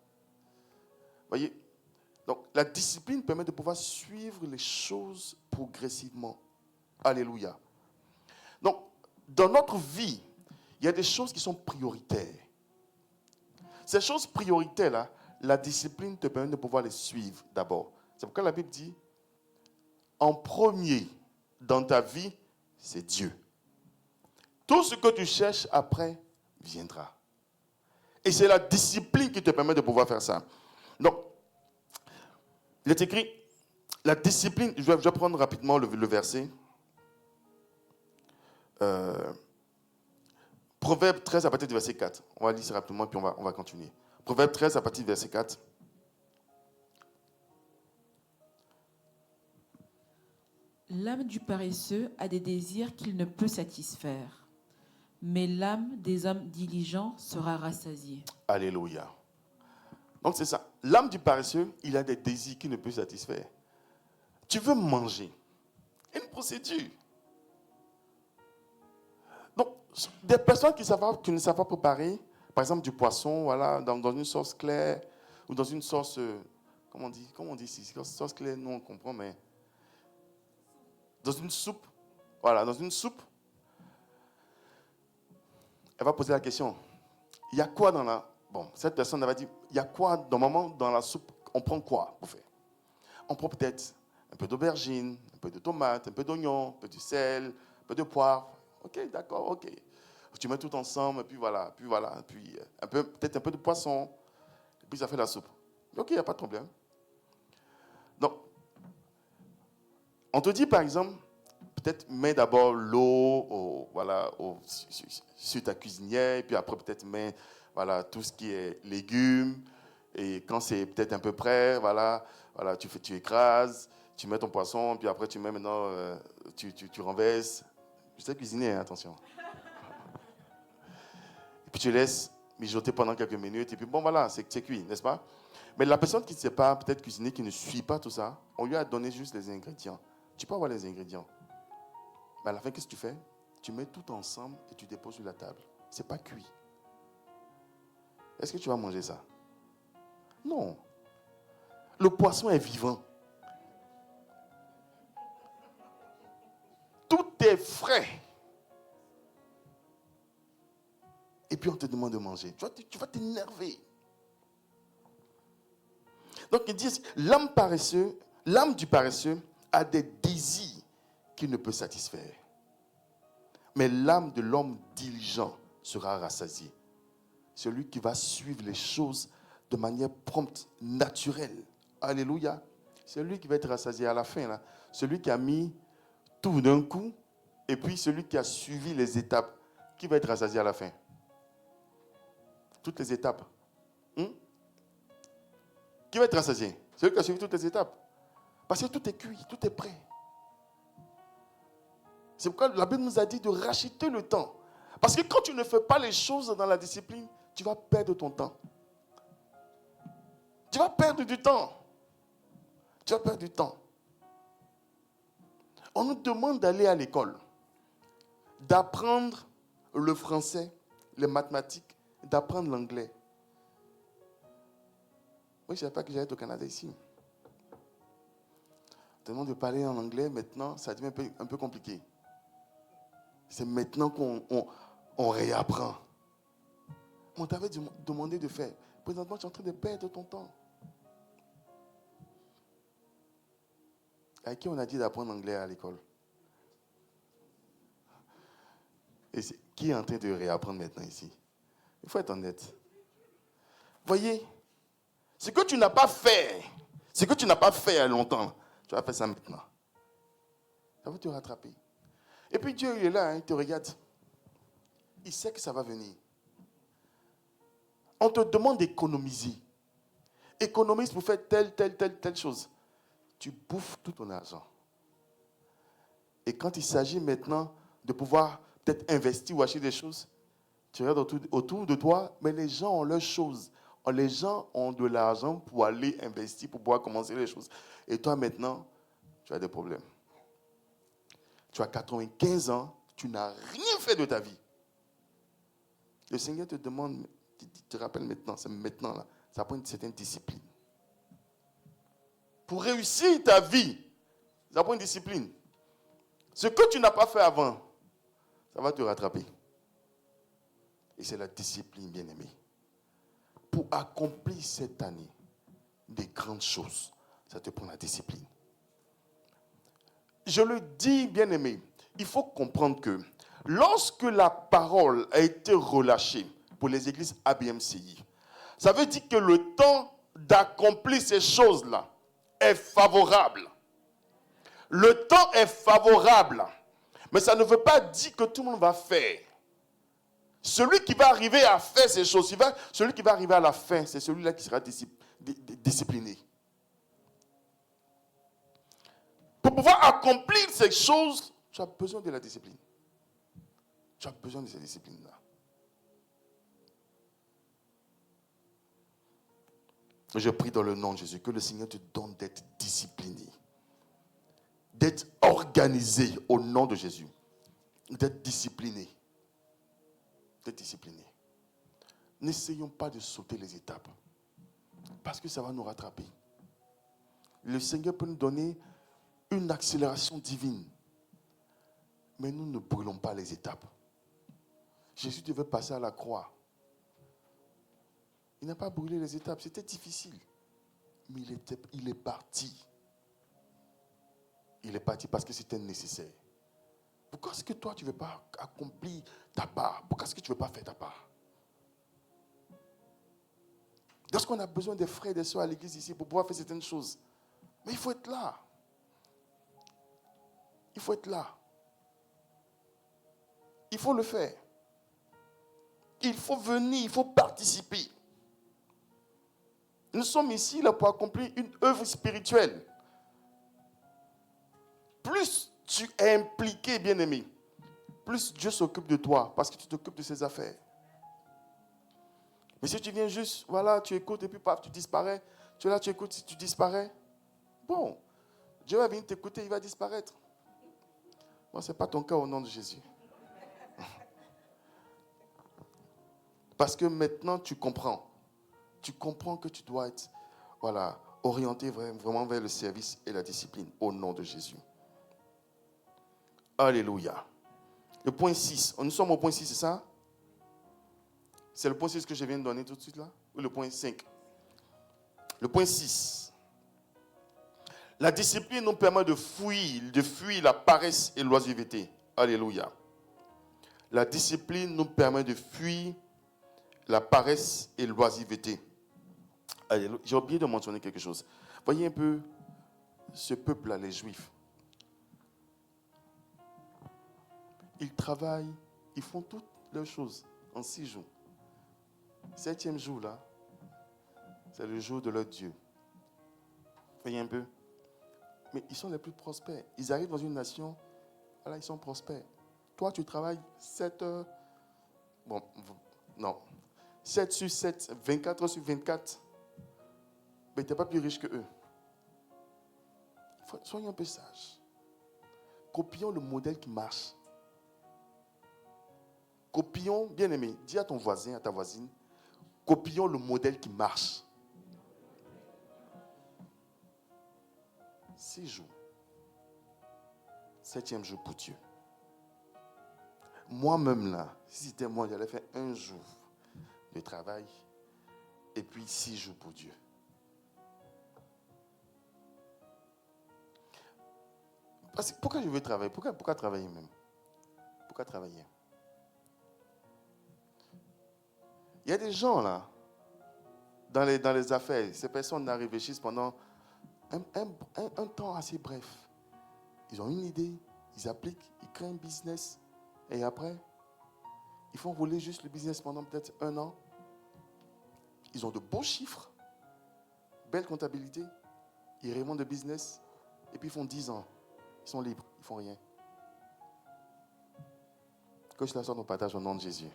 Voyez? Donc, la discipline permet de pouvoir suivre les choses progressivement. Alléluia. Donc, dans notre vie, il y a des choses qui sont prioritaires. Ces choses prioritaires-là, la discipline te permet de pouvoir les suivre d'abord. C'est pourquoi la Bible dit, en premier dans ta vie, c'est Dieu. Tout ce que tu cherches après viendra. Et c'est la discipline qui te permet de pouvoir faire ça. Donc, il est écrit, la discipline, je vais prendre rapidement le verset. Proverbe 13 à partir du verset 4. On va lire ça rapidement puis on va continuer. Proverbe 13 à partir du verset 4. L'âme du paresseux a des désirs qu'il ne peut satisfaire, mais l'âme des hommes diligents sera rassasiée. Alléluia. Donc c'est ça. l'âme du paresseux, il a des désirs qu'il ne peut satisfaire. Tu veux manger. Il y a une procédure. Donc, des personnes qui ne savent pas préparer, par exemple du poisson, voilà, dans une sauce claire, ou dans une sauce, comment on dit ici, sauce claire, nous on comprend, mais dans une soupe, voilà, dans une soupe, elle va poser la question, il y a quoi dans la... Bon, cette personne elle va dire, il y a quoi normalement dans la soupe, on prend quoi pour faire? On prend peut-être un peu d'aubergine, un peu de tomate, un peu d'oignon, un peu de sel, un peu de poivre. Ok, d'accord, ok. Tu mets tout ensemble, et puis voilà, puis peut-être un peu de poisson, et puis ça fait la soupe. Ok, il n'y a pas de problème. Donc, on te dit par exemple, peut-être mets d'abord l'eau sur ta cuisinière, et puis après peut-être mets tout ce qui est légumes, et quand c'est peut-être un peu prêt, tu écrases, tu mets ton poisson, puis après tu mets maintenant, tu renverses. Je sais cuisiner, hein, attention. Et puis tu laisses mijoter pendant quelques minutes, et puis bon voilà, c'est cuit, n'est-ce pas? Mais la personne qui ne sait pas peut-être cuisiner, qui ne suit pas tout ça, on lui a donné juste les ingrédients. Tu peux avoir les ingrédients. Mais à la fin, qu'est-ce que tu fais? Tu mets tout ensemble et tu déposes sur la table. Ce n'est pas cuit. Est-ce que tu vas manger ça? Non. Le poisson est vivant. Tout est frais. Et puis on te demande de manger. Tu vas t'énerver. Donc ils disent, l'âme du paresseux a des désirs qu'il ne peut satisfaire. Mais l'âme de l'homme diligent sera rassasiée. Celui qui va suivre les choses de manière prompte, naturelle. Alléluia. C'est lui qui va être rassasié à la fin. Là. Celui qui a mis tout d'un coup, et puis celui qui a suivi les étapes, qui va être rassasié à la fin. Toutes les étapes. Qui va être rassasié? Celui qui a suivi toutes les étapes. Parce que tout est cuit, tout est prêt. C'est pourquoi la Bible nous a dit de racheter le temps. Parce que quand tu ne fais pas les choses dans la discipline, tu vas perdre ton temps. Tu vas perdre du temps. Tu vas perdre du temps. On nous demande d'aller à l'école, d'apprendre le français, les mathématiques, d'apprendre l'anglais. Moi, je ne savais pas que j'allais être au Canada ici. On te demande de parler en anglais, maintenant, ça devient un peu compliqué. C'est maintenant qu'on réapprend. On t'avait demandé de faire. Présentement, tu es en train de perdre ton temps. À qui on a dit d'apprendre l'anglais à l'école? Et qui est en train de réapprendre maintenant ici? Il faut être honnête. Voyez, ce que tu n'as pas fait, il y a longtemps, tu vas faire ça maintenant. Ça va te rattraper. Et puis Dieu, il est là, il te regarde. Il sait que ça va venir. On te demande d'économiser. Économise pour faire telle chose. Tu bouffes tout ton argent. Et quand il s'agit maintenant de pouvoir peut-être investir ou acheter des choses, tu regardes autour de toi, mais les gens ont leurs choses. Les gens ont de l'argent pour aller investir, pour pouvoir commencer les choses. Et toi maintenant, tu as des problèmes. Tu as 95 ans, tu n'as rien fait de ta vie. Le Seigneur te demande, te rappelle maintenant, c'est maintenant là, ça prend une certaine discipline. Pour réussir ta vie, ça prend une discipline. Ce que tu n'as pas fait avant, ça va te rattraper. Et c'est la discipline, bien-aimé. Pour accomplir cette année des grandes choses, ça te prend la discipline. Je le dis, bien-aimé, il faut comprendre que lorsque la parole a été relâchée pour les églises ABMCI, ça veut dire que le temps d'accomplir ces choses-là est favorable. Le temps est favorable, mais ça ne veut pas dire que tout le monde va faire. Celui qui va arriver à faire ces choses, celui qui va arriver à la fin, c'est celui-là qui sera discipliné. Pour pouvoir accomplir ces choses, tu as besoin de la discipline. Tu as besoin de cette discipline-là. Je prie dans le nom de Jésus que le Seigneur te donne d'être discipliné, d'être organisé au nom de Jésus, d'être discipliné. D'être discipliné. N'essayons pas de sauter les étapes parce que ça va nous rattraper. Le Seigneur peut nous donner une accélération divine, mais nous ne brûlons pas les étapes. Jésus devait passer à la croix. Il n'a pas brûlé les étapes, c'était difficile. Mais il est parti. Il est parti parce que c'était nécessaire. Pourquoi est-ce que toi, tu ne veux pas accomplir ta part? Pourquoi est-ce que tu ne veux pas faire ta part? Lorsqu'on a besoin des frères et des sœurs à l'église ici pour pouvoir faire certaines choses, mais il faut être là. Il faut être là. Il faut le faire. Il faut venir, il faut participer. Nous sommes ici là pour accomplir une œuvre spirituelle. Plus tu es impliqué, bien-aimé, plus Dieu s'occupe de toi parce que tu t'occupes de ses affaires. Mais si tu viens juste, voilà, tu écoutes et puis paf, tu disparais. Tu es là, tu écoutes, tu disparais. Bon, Dieu va venir t'écouter, il va disparaître. Bon, ce n'est pas ton cas au nom de Jésus. Parce que maintenant, tu comprends. Tu comprends que tu dois être, voilà, orienté vraiment vers le service et la discipline au nom de Jésus. Alléluia. Le point 6. Nous sommes au point 6, c'est ça? C'est le point 6 que je viens de donner tout de suite là? Ou le point 5? Le point 6. La discipline nous permet de fuir la paresse et l'oisiveté. Alléluia. La discipline nous permet de fuir la paresse et l'oisiveté. Alléluia. J'ai oublié de mentionner quelque chose. Voyez un peu ce peuple-là, les Juifs. Ils travaillent, ils font toutes leurs choses en 6 jours. 7e jour, là, c'est le jour de leur Dieu. Voyez un peu. Mais ils sont les plus prospères. Ils arrivent dans une nation, voilà, ils sont prospères. Toi, tu travailles 7 heures. Bon, non. 7 sur 7, 24 heures sur 24. Mais tu n'es pas plus riche que eux. Soyons un peu sages. Copions le modèle qui marche. Copions, bien aimé, dis à ton voisin, à ta voisine, copions le modèle qui marche. 6 jours. 7e jour pour Dieu. Moi-même là, si c'était moi, j'allais faire 1 jour de travail et puis 6 jours pour Dieu. Parce que pourquoi je veux travailler? Pourquoi travailler même? Pourquoi travailler? Il y a des gens là, dans les affaires, ces personnes réfléchissent pendant un temps assez bref. Ils ont une idée, ils appliquent, ils créent un business et après, ils font rouler juste le business pendant peut-être 1 an. Ils ont de beaux chiffres, belle comptabilité, ils remontent de business et puis ils font 10 ans. Ils sont libres, ils ne font rien. Que cela soit nos partages au nom de Jésus.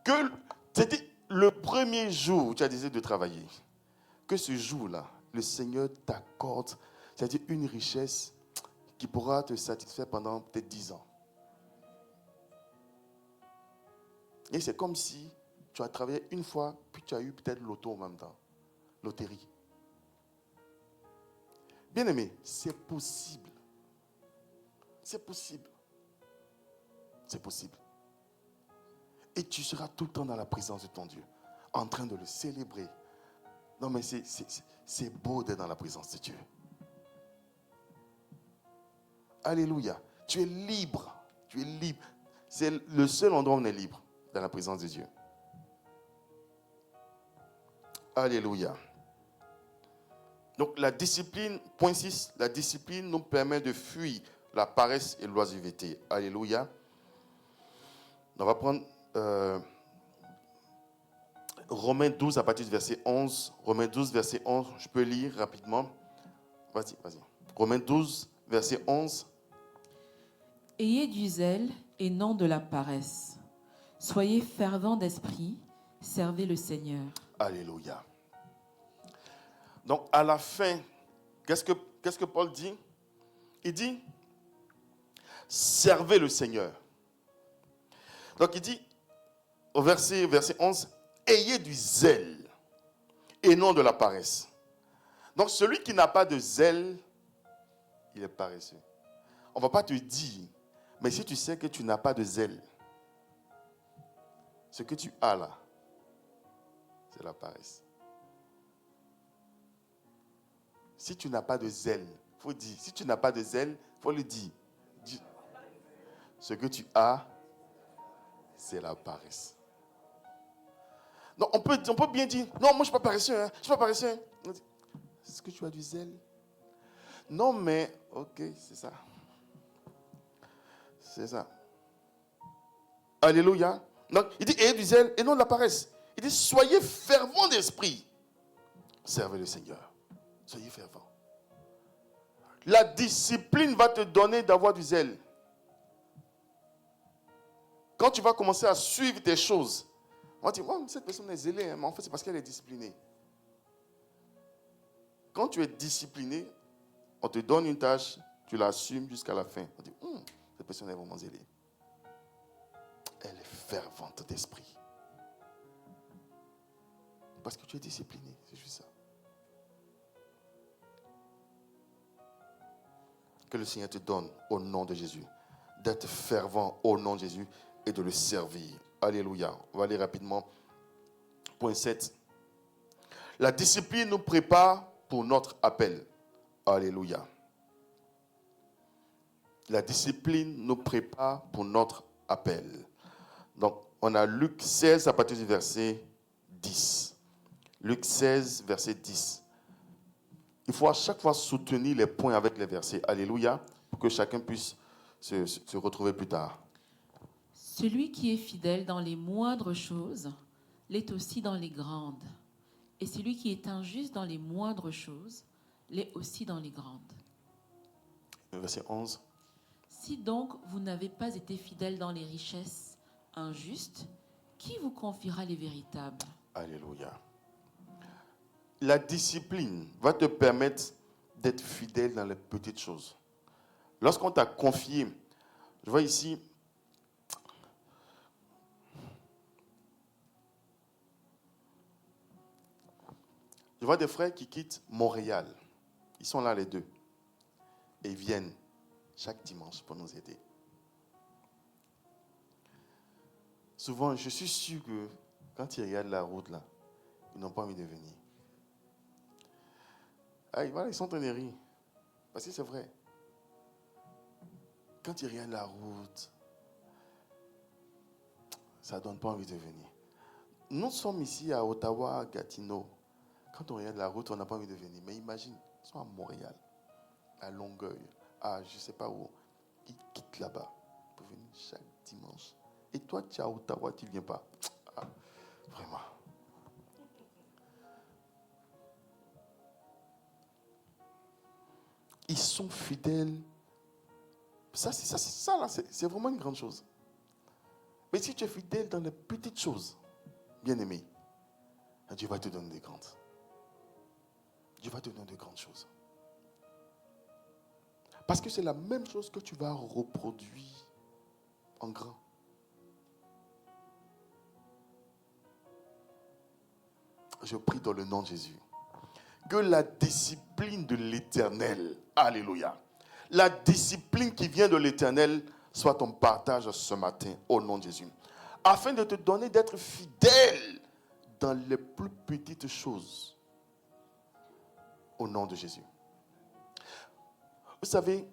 Que c'était le premier jour où tu as décidé de travailler. Que ce jour-là, le Seigneur t'accorde, c'est-à-dire une richesse qui pourra te satisfaire pendant peut-être 10 ans. Et c'est comme si tu as travaillé une fois, puis tu as eu peut-être l'auto en même temps. Loterie. Bien aimé, c'est possible. C'est possible. C'est possible. Et tu seras tout le temps dans la présence de ton Dieu, en train de le célébrer. Non mais c'est beau d'être dans la présence de Dieu. Alléluia. Tu es libre. Tu es libre. C'est le seul endroit où on est libre, dans la présence de Dieu. Alléluia. Donc la discipline, point 6, la discipline nous permet de fuir la paresse et l'oisiveté. Alléluia. On va prendre Romains 12 à partir du verset 11. Romains 12, verset 11, je peux lire rapidement. Vas-y. Romains 12, verset 11. Ayez du zèle et non de la paresse. Soyez fervents d'esprit Servez le Seigneur. Alléluia. Donc, à la fin, qu'est-ce que Paul dit? Il dit, servez le Seigneur. Donc, il dit, au verset 11, ayez du zèle et non de la paresse. Donc, celui qui n'a pas de zèle, il est paresseux. On ne va pas te dire, mais si tu sais que tu n'as pas de zèle, ce que tu as là, c'est la paresse. Si tu n'as pas de zèle, il faut dire. Si tu n'as pas de zèle, il faut le dire. Ce que tu as, c'est la paresse. Non, on peut bien dire, non, moi je ne suis pas paresseux. Je ne suis pas paresseux. Est-ce que tu as du zèle? Non, mais, ok, c'est ça. C'est ça. Alléluia. Donc, il dit, ayez du zèle et non de la paresse. Il dit, soyez fervents d'esprit. Servez le Seigneur. Soyez fervents. La discipline va te donner d'avoir du zèle. Quand tu vas commencer à suivre tes choses, on va dire, oh, cette personne est zélée, mais en fait, c'est parce qu'elle est disciplinée. Quand tu es discipliné, on te donne une tâche, tu l'assumes jusqu'à la fin. On dit, cette personne est vraiment zélée. Elle est fervente d'esprit. Parce que tu es discipliné, c'est juste ça. Que le Seigneur te donne au nom de Jésus, d'être fervent au nom de Jésus et de le servir. Alléluia. On va aller rapidement. Point 7. La discipline nous prépare pour notre appel. Alléluia. La discipline nous prépare pour notre appel. Donc, on a Luc 16 à partir du verset 10. Luc 16, verset 10. Il faut à chaque fois soutenir les points avec les versets. Alléluia. Pour que chacun puisse se retrouver plus tard. Celui qui est fidèle dans les moindres choses l'est aussi dans les grandes. Et celui qui est injuste dans les moindres choses l'est aussi dans les grandes. Verset 11. Si donc vous n'avez pas été fidèle dans les richesses injustes, qui vous confiera les véritables? Alléluia. La discipline va te permettre d'être fidèle dans les petites choses. Lorsqu'on t'a confié, je vois ici, je vois des frères qui quittent Montréal. Ils sont là les deux. Et ils viennent chaque dimanche pour nous aider. Souvent, je suis sûr que quand ils regardent la route là, ils n'ont pas envie de venir. Ah, voilà, ils sont en train de rire. Parce que c'est vrai. Quand ils regardent la route, ça ne donne pas envie de venir. Nous sommes ici à Ottawa, à Gatineau. Quand on regarde la route, on n'a pas envie de venir. Mais imagine, ils sont à Montréal, à Longueuil, à je ne sais pas où. Ils quittent là-bas pour venir chaque dimanche. Et toi, tu es à Ottawa, tu ne viens pas. Ah, vraiment. Ils sont fidèles. C'est vraiment une grande chose. Mais si tu es fidèle dans les petites choses, bien aimé, Dieu va te donner des grandes. Dieu va te donner de grandes choses. Parce que c'est la même chose que tu vas reproduire en grand. Je prie dans le nom de Jésus. Que la discipline de l'Éternel, alléluia, la discipline qui vient de l'Éternel soit ton partage ce matin au nom de Jésus. Afin de te donner d'être fidèle dans les plus petites choses au nom de Jésus. Vous savez,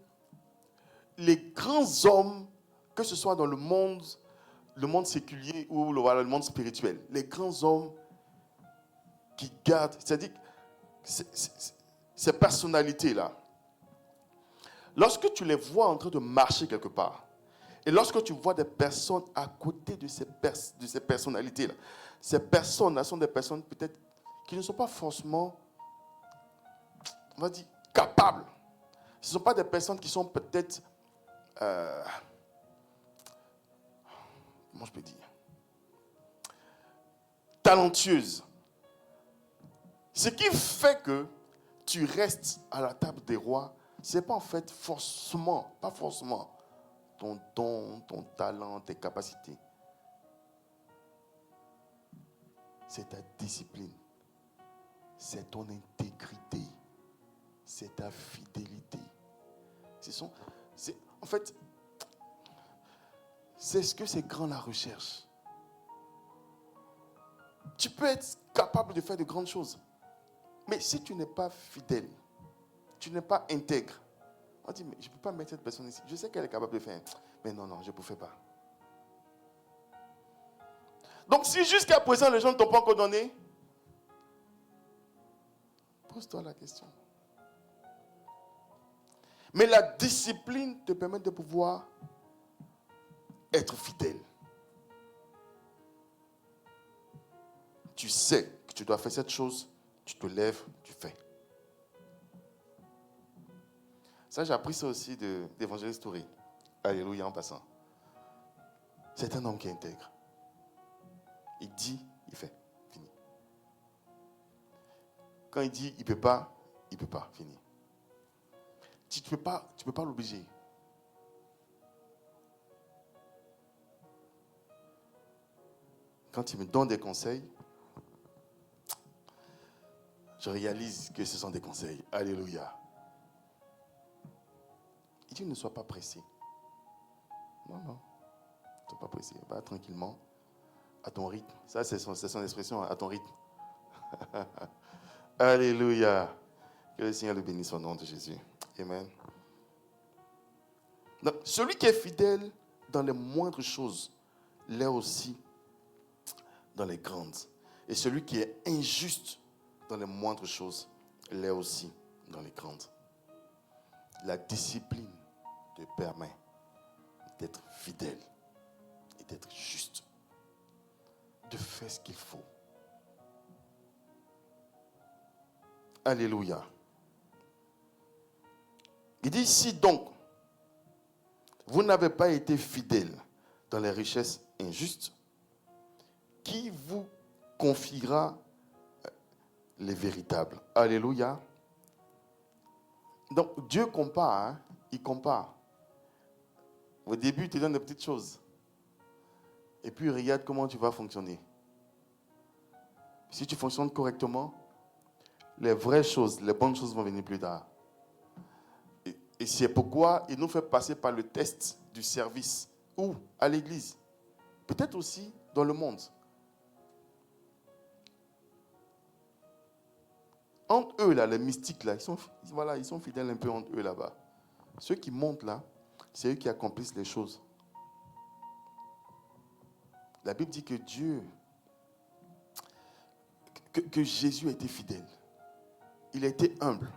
les grands hommes, que ce soit dans le monde séculier ou le monde spirituel, les grands hommes qui gardent, c'est-à-dire ces personnalités-là, lorsque tu les vois en train de marcher quelque part, et lorsque tu vois des personnes à côté de ces personnalités-là, ces personnes-là sont des personnes peut-être qui ne sont pas forcément, on va dire, capables. Ce ne sont pas des personnes qui sont peut-être, comment je peux dire, talentueuse. Ce qui fait que tu restes à la table des rois, ce n'est pas en fait pas forcément ton don, ton talent, tes capacités. C'est ta discipline, c'est ton intégrité, c'est ta fidélité. En fait, c'est ce que ces grands-là recherchent. Tu peux être capable de faire de grandes choses. Mais si tu n'es pas fidèle, tu n'es pas intègre, on dit, mais je ne peux pas mettre cette personne ici. Je sais qu'elle est capable de faire, mais non, je ne peux pas. Donc si jusqu'à présent les gens ne t'ont pas encore donné, pose-toi la question. Mais la discipline te permet de pouvoir être fidèle. Tu sais que tu dois faire cette chose, tu te lèves, tu fais. Ça, j'ai appris ça aussi d'Évangéliste Touré. Alléluia en passant. C'est un homme qui est intègre. Il dit, il fait. Fini. Quand il dit, il ne peut pas, fini. Tu ne peux pas l'obliger. Quand il me donne des conseils, je réalise que ce sont des conseils. Alléluia. Il dit, ne sois pas pressé. Non. Ne sois pas pressé. Va tranquillement, à ton rythme. Ça, c'est son expression, à ton rythme. Alléluia. Que le Seigneur le bénisse au nom de Jésus. Amen. Donc, celui qui est fidèle dans les moindres choses l'est aussi dans les grandes. Et celui qui est injuste dans les moindres choses l'est aussi dans les grandes. La discipline te permet d'être fidèle et d'être juste, de faire ce qu'il faut. Alléluia. Il dit ici donc, vous n'avez pas été fidèle dans les richesses injustes, qui vous confiera les véritables. Alléluia. Donc Dieu compare, il compare. Au début, il te donne des petites choses. Et puis regarde comment tu vas fonctionner. Si tu fonctionnes correctement, les vraies choses, les bonnes choses vont venir plus tard. Et c'est pourquoi il nous fait passer par le test du service. Où? À l'église. Peut-être aussi dans le monde. Entre eux, là, les mystiques, là, ils sont fidèles un peu entre eux là-bas. Ceux qui montent là, c'est eux qui accomplissent les choses. La Bible dit que que Jésus a été fidèle. Il a été humble.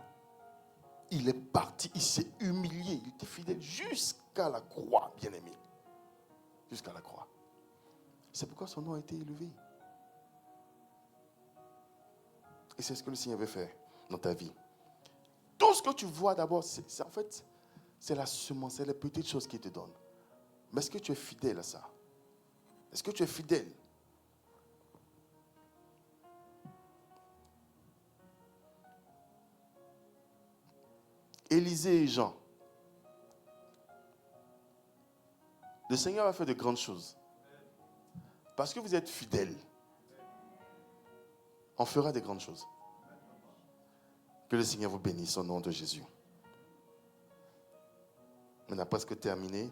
Il est parti, il s'est humilié, il était fidèle jusqu'à la croix, bien-aimé. Jusqu'à la croix. C'est pourquoi son nom a été élevé. Et c'est ce que le Seigneur veut faire dans ta vie. Tout ce que tu vois d'abord, c'est en fait, c'est la semence, c'est les petites choses qu'il te donne. Mais est-ce que tu es fidèle à ça? Est-ce que tu es fidèle? Élisée et Jean. Le Seigneur va faire de grandes choses. Parce que vous êtes fidèles. On fera des grandes choses. Que le Seigneur vous bénisse au nom de Jésus. On a presque terminé.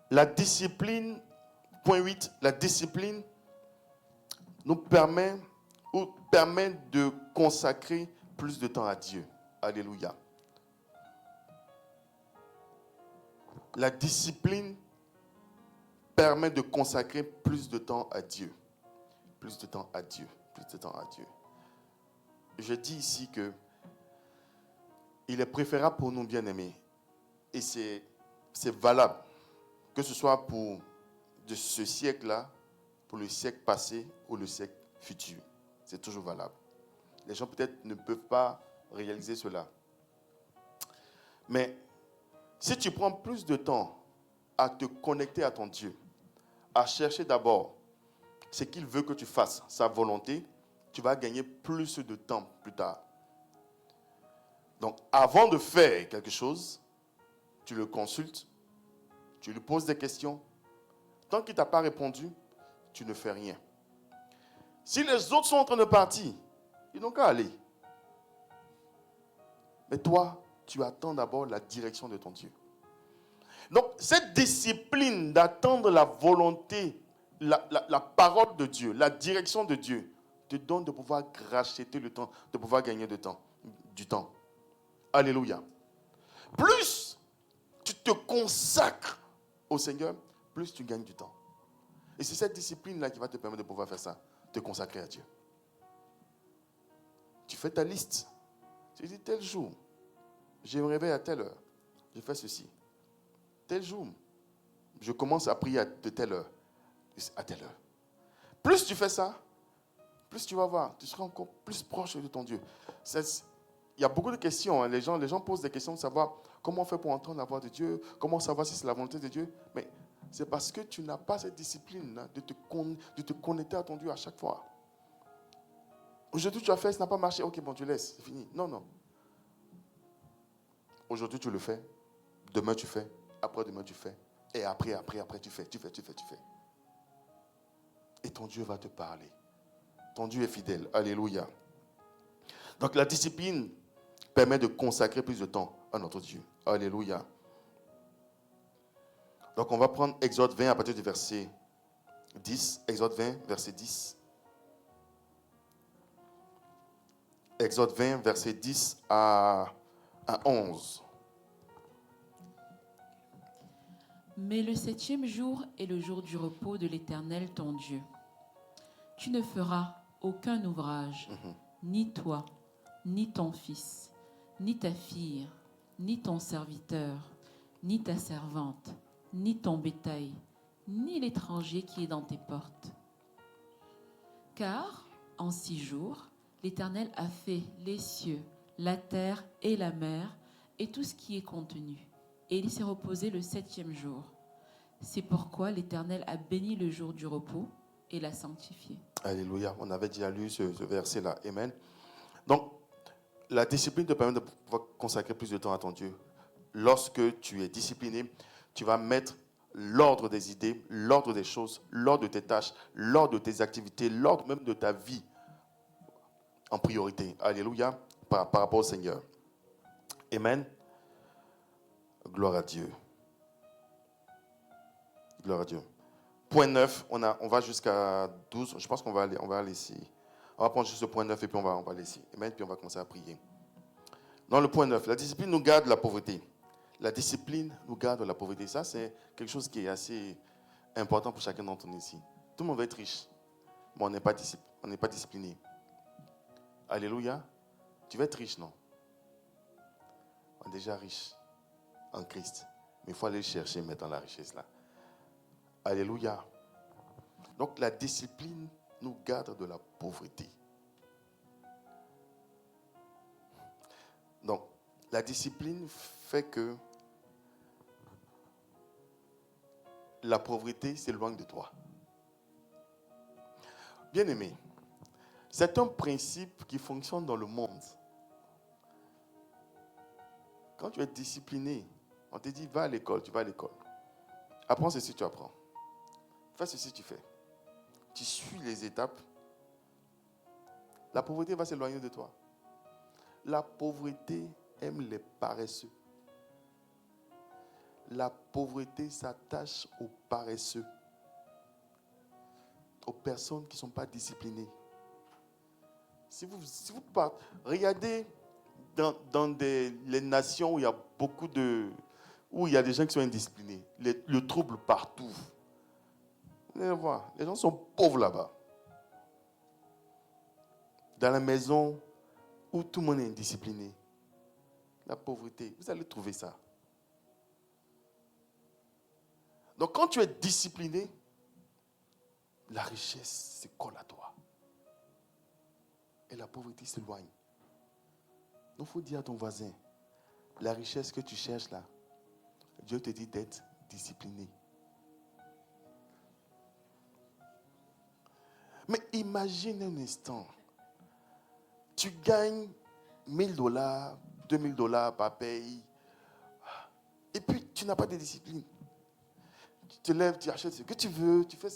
La discipline, point 8, la discipline nous permet de consacrer plus de temps à Dieu. Alléluia. La discipline permet de consacrer plus de temps à Dieu. Plus de temps à Dieu. Plus de temps à Dieu. Je dis ici que il est préférable pour nous, bien-aimés, et c'est valable, que ce soit pour de ce siècle-là, pour le siècle passé ou le siècle futur. C'est toujours valable. Les gens peut-être ne peuvent pas réaliser cela. Mais si tu prends plus de temps à te connecter à ton Dieu, à chercher d'abord ce qu'il veut que tu fasses, sa volonté, tu vas gagner plus de temps plus tard. Donc, avant de faire quelque chose, tu le consultes, tu lui poses des questions. Tant qu'il ne t'a pas répondu, tu ne fais rien. Si les autres sont en train de partir, ils n'ont qu'à aller. Mais toi, tu attends d'abord la direction de ton Dieu. Donc, cette discipline d'attendre la volonté, la parole de Dieu, la direction de Dieu, te donne de pouvoir racheter le temps, de pouvoir gagner du temps. Alléluia. Plus tu te consacres au Seigneur, plus tu gagnes du temps. Et c'est cette discipline-là qui va te permettre de pouvoir faire ça, te consacrer à Dieu. Tu fais ta liste. Tu dis tel jour, je me réveille à telle heure, je fais ceci. Tel jour, je commence à prier de telle heure, à telle heure. Plus tu fais ça, plus tu vas voir, tu seras encore plus proche de ton Dieu. Il y a beaucoup de questions. Hein. Les gens posent des questions de savoir comment on fait pour entendre la voix de Dieu, comment savoir si c'est la volonté de Dieu. Mais c'est parce que tu n'as pas cette discipline hein, de te connecter à ton Dieu à chaque fois. Aujourd'hui, tu as fait, ça n'a pas marché. Ok, bon, tu laisses, c'est fini. Non, non. Aujourd'hui, tu le fais. Demain, tu fais. Après-demain, tu fais. Et après, tu fais. Et ton Dieu va te parler. Ton Dieu est fidèle. Alléluia. Donc, la discipline permet de consacrer plus de temps à notre Dieu. Alléluia. Donc, on va prendre Exode 20 à partir du verset 10. Exode 20, verset 10. Exode 20, verset 10 à 11. Mais le 7e jour est le jour du repos de l'Éternel ton Dieu. Tu ne feras aucun ouvrage, ni toi, ni ton fils, ni ta fille, ni ton serviteur, ni ta servante, ni ton bétail, ni l'étranger qui est dans tes portes. Car en 6 jours, l'Éternel a fait les cieux, la terre et la mer, et tout ce qui est contenu. Et il s'est reposé le 7e jour. C'est pourquoi l'Éternel a béni le jour du repos et l'a sanctifié. Alléluia. On avait déjà lu ce verset-là. Amen. Donc, la discipline te permet de pouvoir consacrer plus de temps à ton Dieu. Lorsque tu es discipliné, tu vas mettre l'ordre des idées, l'ordre des choses, l'ordre de tes tâches, l'ordre de tes activités, l'ordre même de ta vie en priorité. Alléluia. Par rapport au Seigneur. Amen. Gloire à Dieu. Gloire à Dieu. Point 9, on va jusqu'à 12. Je pense qu'on va aller ici. On va prendre juste le point 9 et puis on va aller ici. Amen. Puis on va commencer à prier. Dans le point 9, la discipline nous garde la pauvreté. La discipline nous garde la pauvreté. Ça, c'est quelque chose qui est assez important pour chacun d'entre nous ici. Tout le monde veut être riche, mais on n'est pas discipliné. Alléluia. Tu veux être riche, non? On est déjà riche en Christ. Mais il faut aller chercher maintenant la richesse là. Alléluia. Donc la discipline nous garde de la pauvreté. Donc la discipline fait que la pauvreté s'éloigne de toi. Bien-aimé, c'est un principe qui fonctionne dans le monde. Quand tu es discipliné, on te dit va à l'école, tu vas à l'école. Apprends ceci, tu apprends. Fais ceci, tu fais. Tu suis les étapes. La pauvreté va s'éloigner de toi. La pauvreté aime les paresseux. La pauvreté s'attache aux paresseux, aux personnes qui ne sont pas disciplinées. Si vous regardez dans les nations où il y a où il y a des gens qui sont indisciplinés, le trouble partout. Vous allez voir, les gens sont pauvres là-bas. Dans la maison où tout le monde est indiscipliné, la pauvreté, vous allez trouver ça. Donc quand tu es discipliné, la richesse se colle à toi. Et la pauvreté s'éloigne. Donc il faut dire à ton voisin, la richesse que tu cherches là, Dieu te dit d'être discipliné. Mais imagine un instant. Tu gagnes $1000, $2000 par paye. Et puis, tu n'as pas de discipline. Tu te lèves, tu achètes ce que tu veux, tu fais.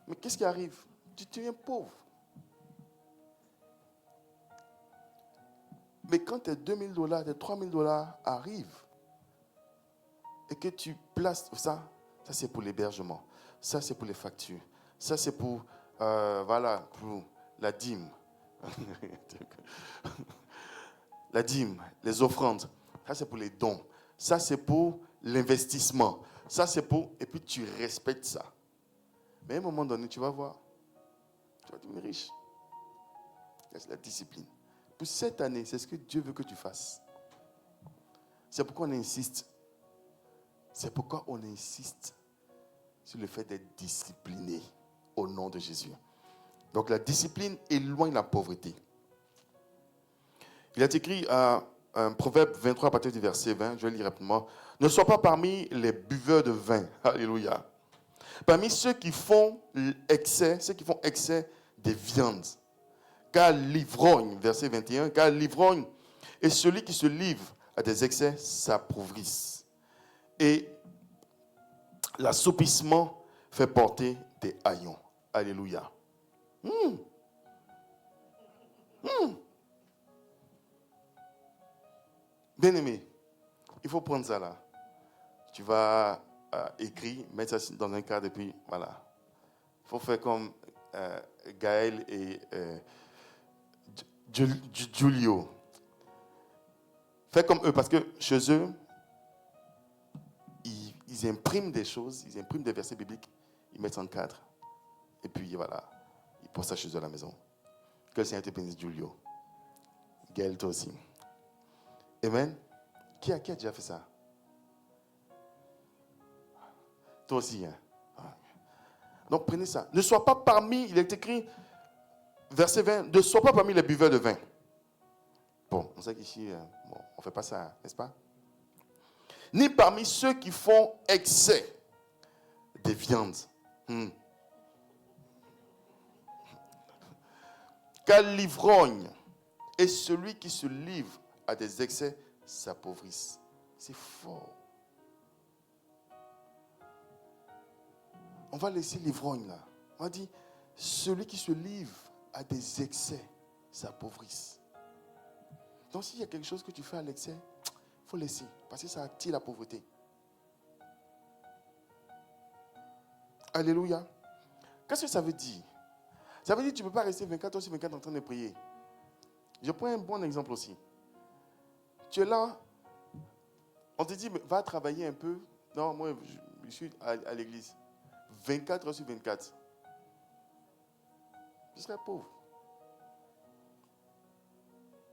Mais qu'est-ce qui arrive? Tu deviens pauvre. Mais quand tes $2000, tes $3000 arrivent, et que tu places ça c'est pour l'hébergement, ça c'est pour les factures, ça c'est pour, pour la dîme, la dîme, les offrandes, ça c'est pour les dons, ça c'est pour l'investissement, ça c'est pour, et puis tu respectes ça. Mais à un moment donné, tu vas voir, tu vas devenir riche. C'est la discipline. Pour cette année, c'est ce que Dieu veut que tu fasses. C'est pourquoi on insiste. C'est pourquoi on insiste sur le fait d'être discipliné au nom de Jésus. Donc la discipline éloigne la pauvreté. Il est écrit à un Proverbe 23 à partir du verset 20, je vais lire rapidement. Ne sois pas parmi les buveurs de vin. Alléluia. Parmi ceux qui font excès des viandes. Car l'ivrogne, verset 21, car l'ivrogne et celui qui se livre à des excès s'appauvrissent. Et l'assoupissement fait porter des haillons. Alléluia. Bien-aimé, il faut prendre ça là. Tu vas écrire, mettre ça dans un cadre et puis voilà. Il faut faire comme Gaël et Giulio. Fais comme eux parce que chez eux, ils impriment des choses, ils impriment des versets bibliques, ils mettent ça en cadre. Et puis voilà, ils posent ça chez eux à la maison. Que le Seigneur te bénisse, Giulio. Gaël, toi aussi. Amen. Qui a déjà fait ça? Toi aussi. Hein? Donc prenez ça. Ne sois pas parmi, il est écrit, verset 20, ne sois pas parmi les buveurs de vin. Bon, on sait qu'ici, on ne fait pas ça, n'est-ce pas? Ni parmi ceux qui font excès des viandes. Car l'ivrogne et celui qui se livre à des excès s'appauvrissent. C'est fort. On va laisser l'ivrogne là. On va dire, celui qui se livre à des excès s'appauvrissent. Donc s'il y a quelque chose que tu fais à l'excès, il faut laisser, parce que ça attire la pauvreté. Alléluia. Qu'est-ce que ça veut dire? Ça veut dire que tu ne peux pas rester 24 heures sur 24 en train de prier. Je prends un bon exemple aussi. Tu es là, on te dit, va travailler un peu. Non, moi, je suis à l'église. 24 heures sur 24. Je serai pauvre.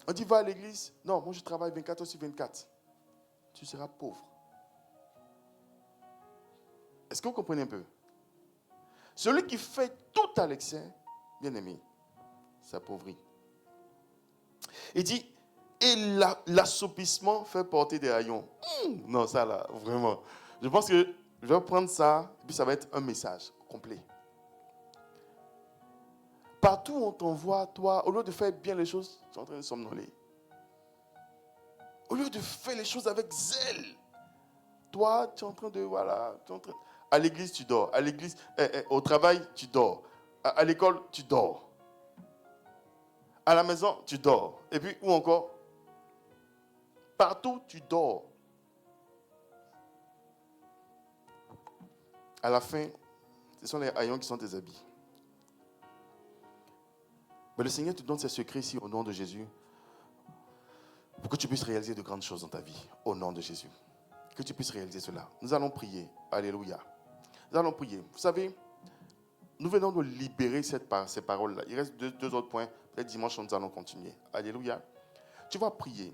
On dit, va à l'église. Non, moi, je travaille 24 heures sur 24. Tu seras pauvre. Est-ce que vous comprenez un peu? Celui qui fait tout à l'excès, bien aimé, s'appauvrit. Il dit, et l'assoupissement fait porter des haillons. Non, ça là, vraiment. Je pense que je vais prendre ça, et puis ça va être un message complet. Partout où on t'envoie, toi, au lieu de faire bien les choses, tu es en train de somnoler. Au lieu de faire les choses avec zèle, toi, tu es en train de, voilà, à l'église, tu dors. À l'église, au travail, tu dors. À l'école, tu dors. À la maison, tu dors. Et puis, où encore? Partout, tu dors. À la fin, ce sont les haillons qui sont tes habits. Mais le Seigneur te donne ces secrets ici au nom de Jésus pour que tu puisses réaliser de grandes choses dans ta vie au nom de Jésus. Que tu puisses réaliser cela. Nous allons prier. Alléluia. Nous allons prier. Vous savez, nous venons de libérer ces paroles-là. Il reste deux autres points. Peut-être dimanche, nous allons continuer. Alléluia. Tu vas prier.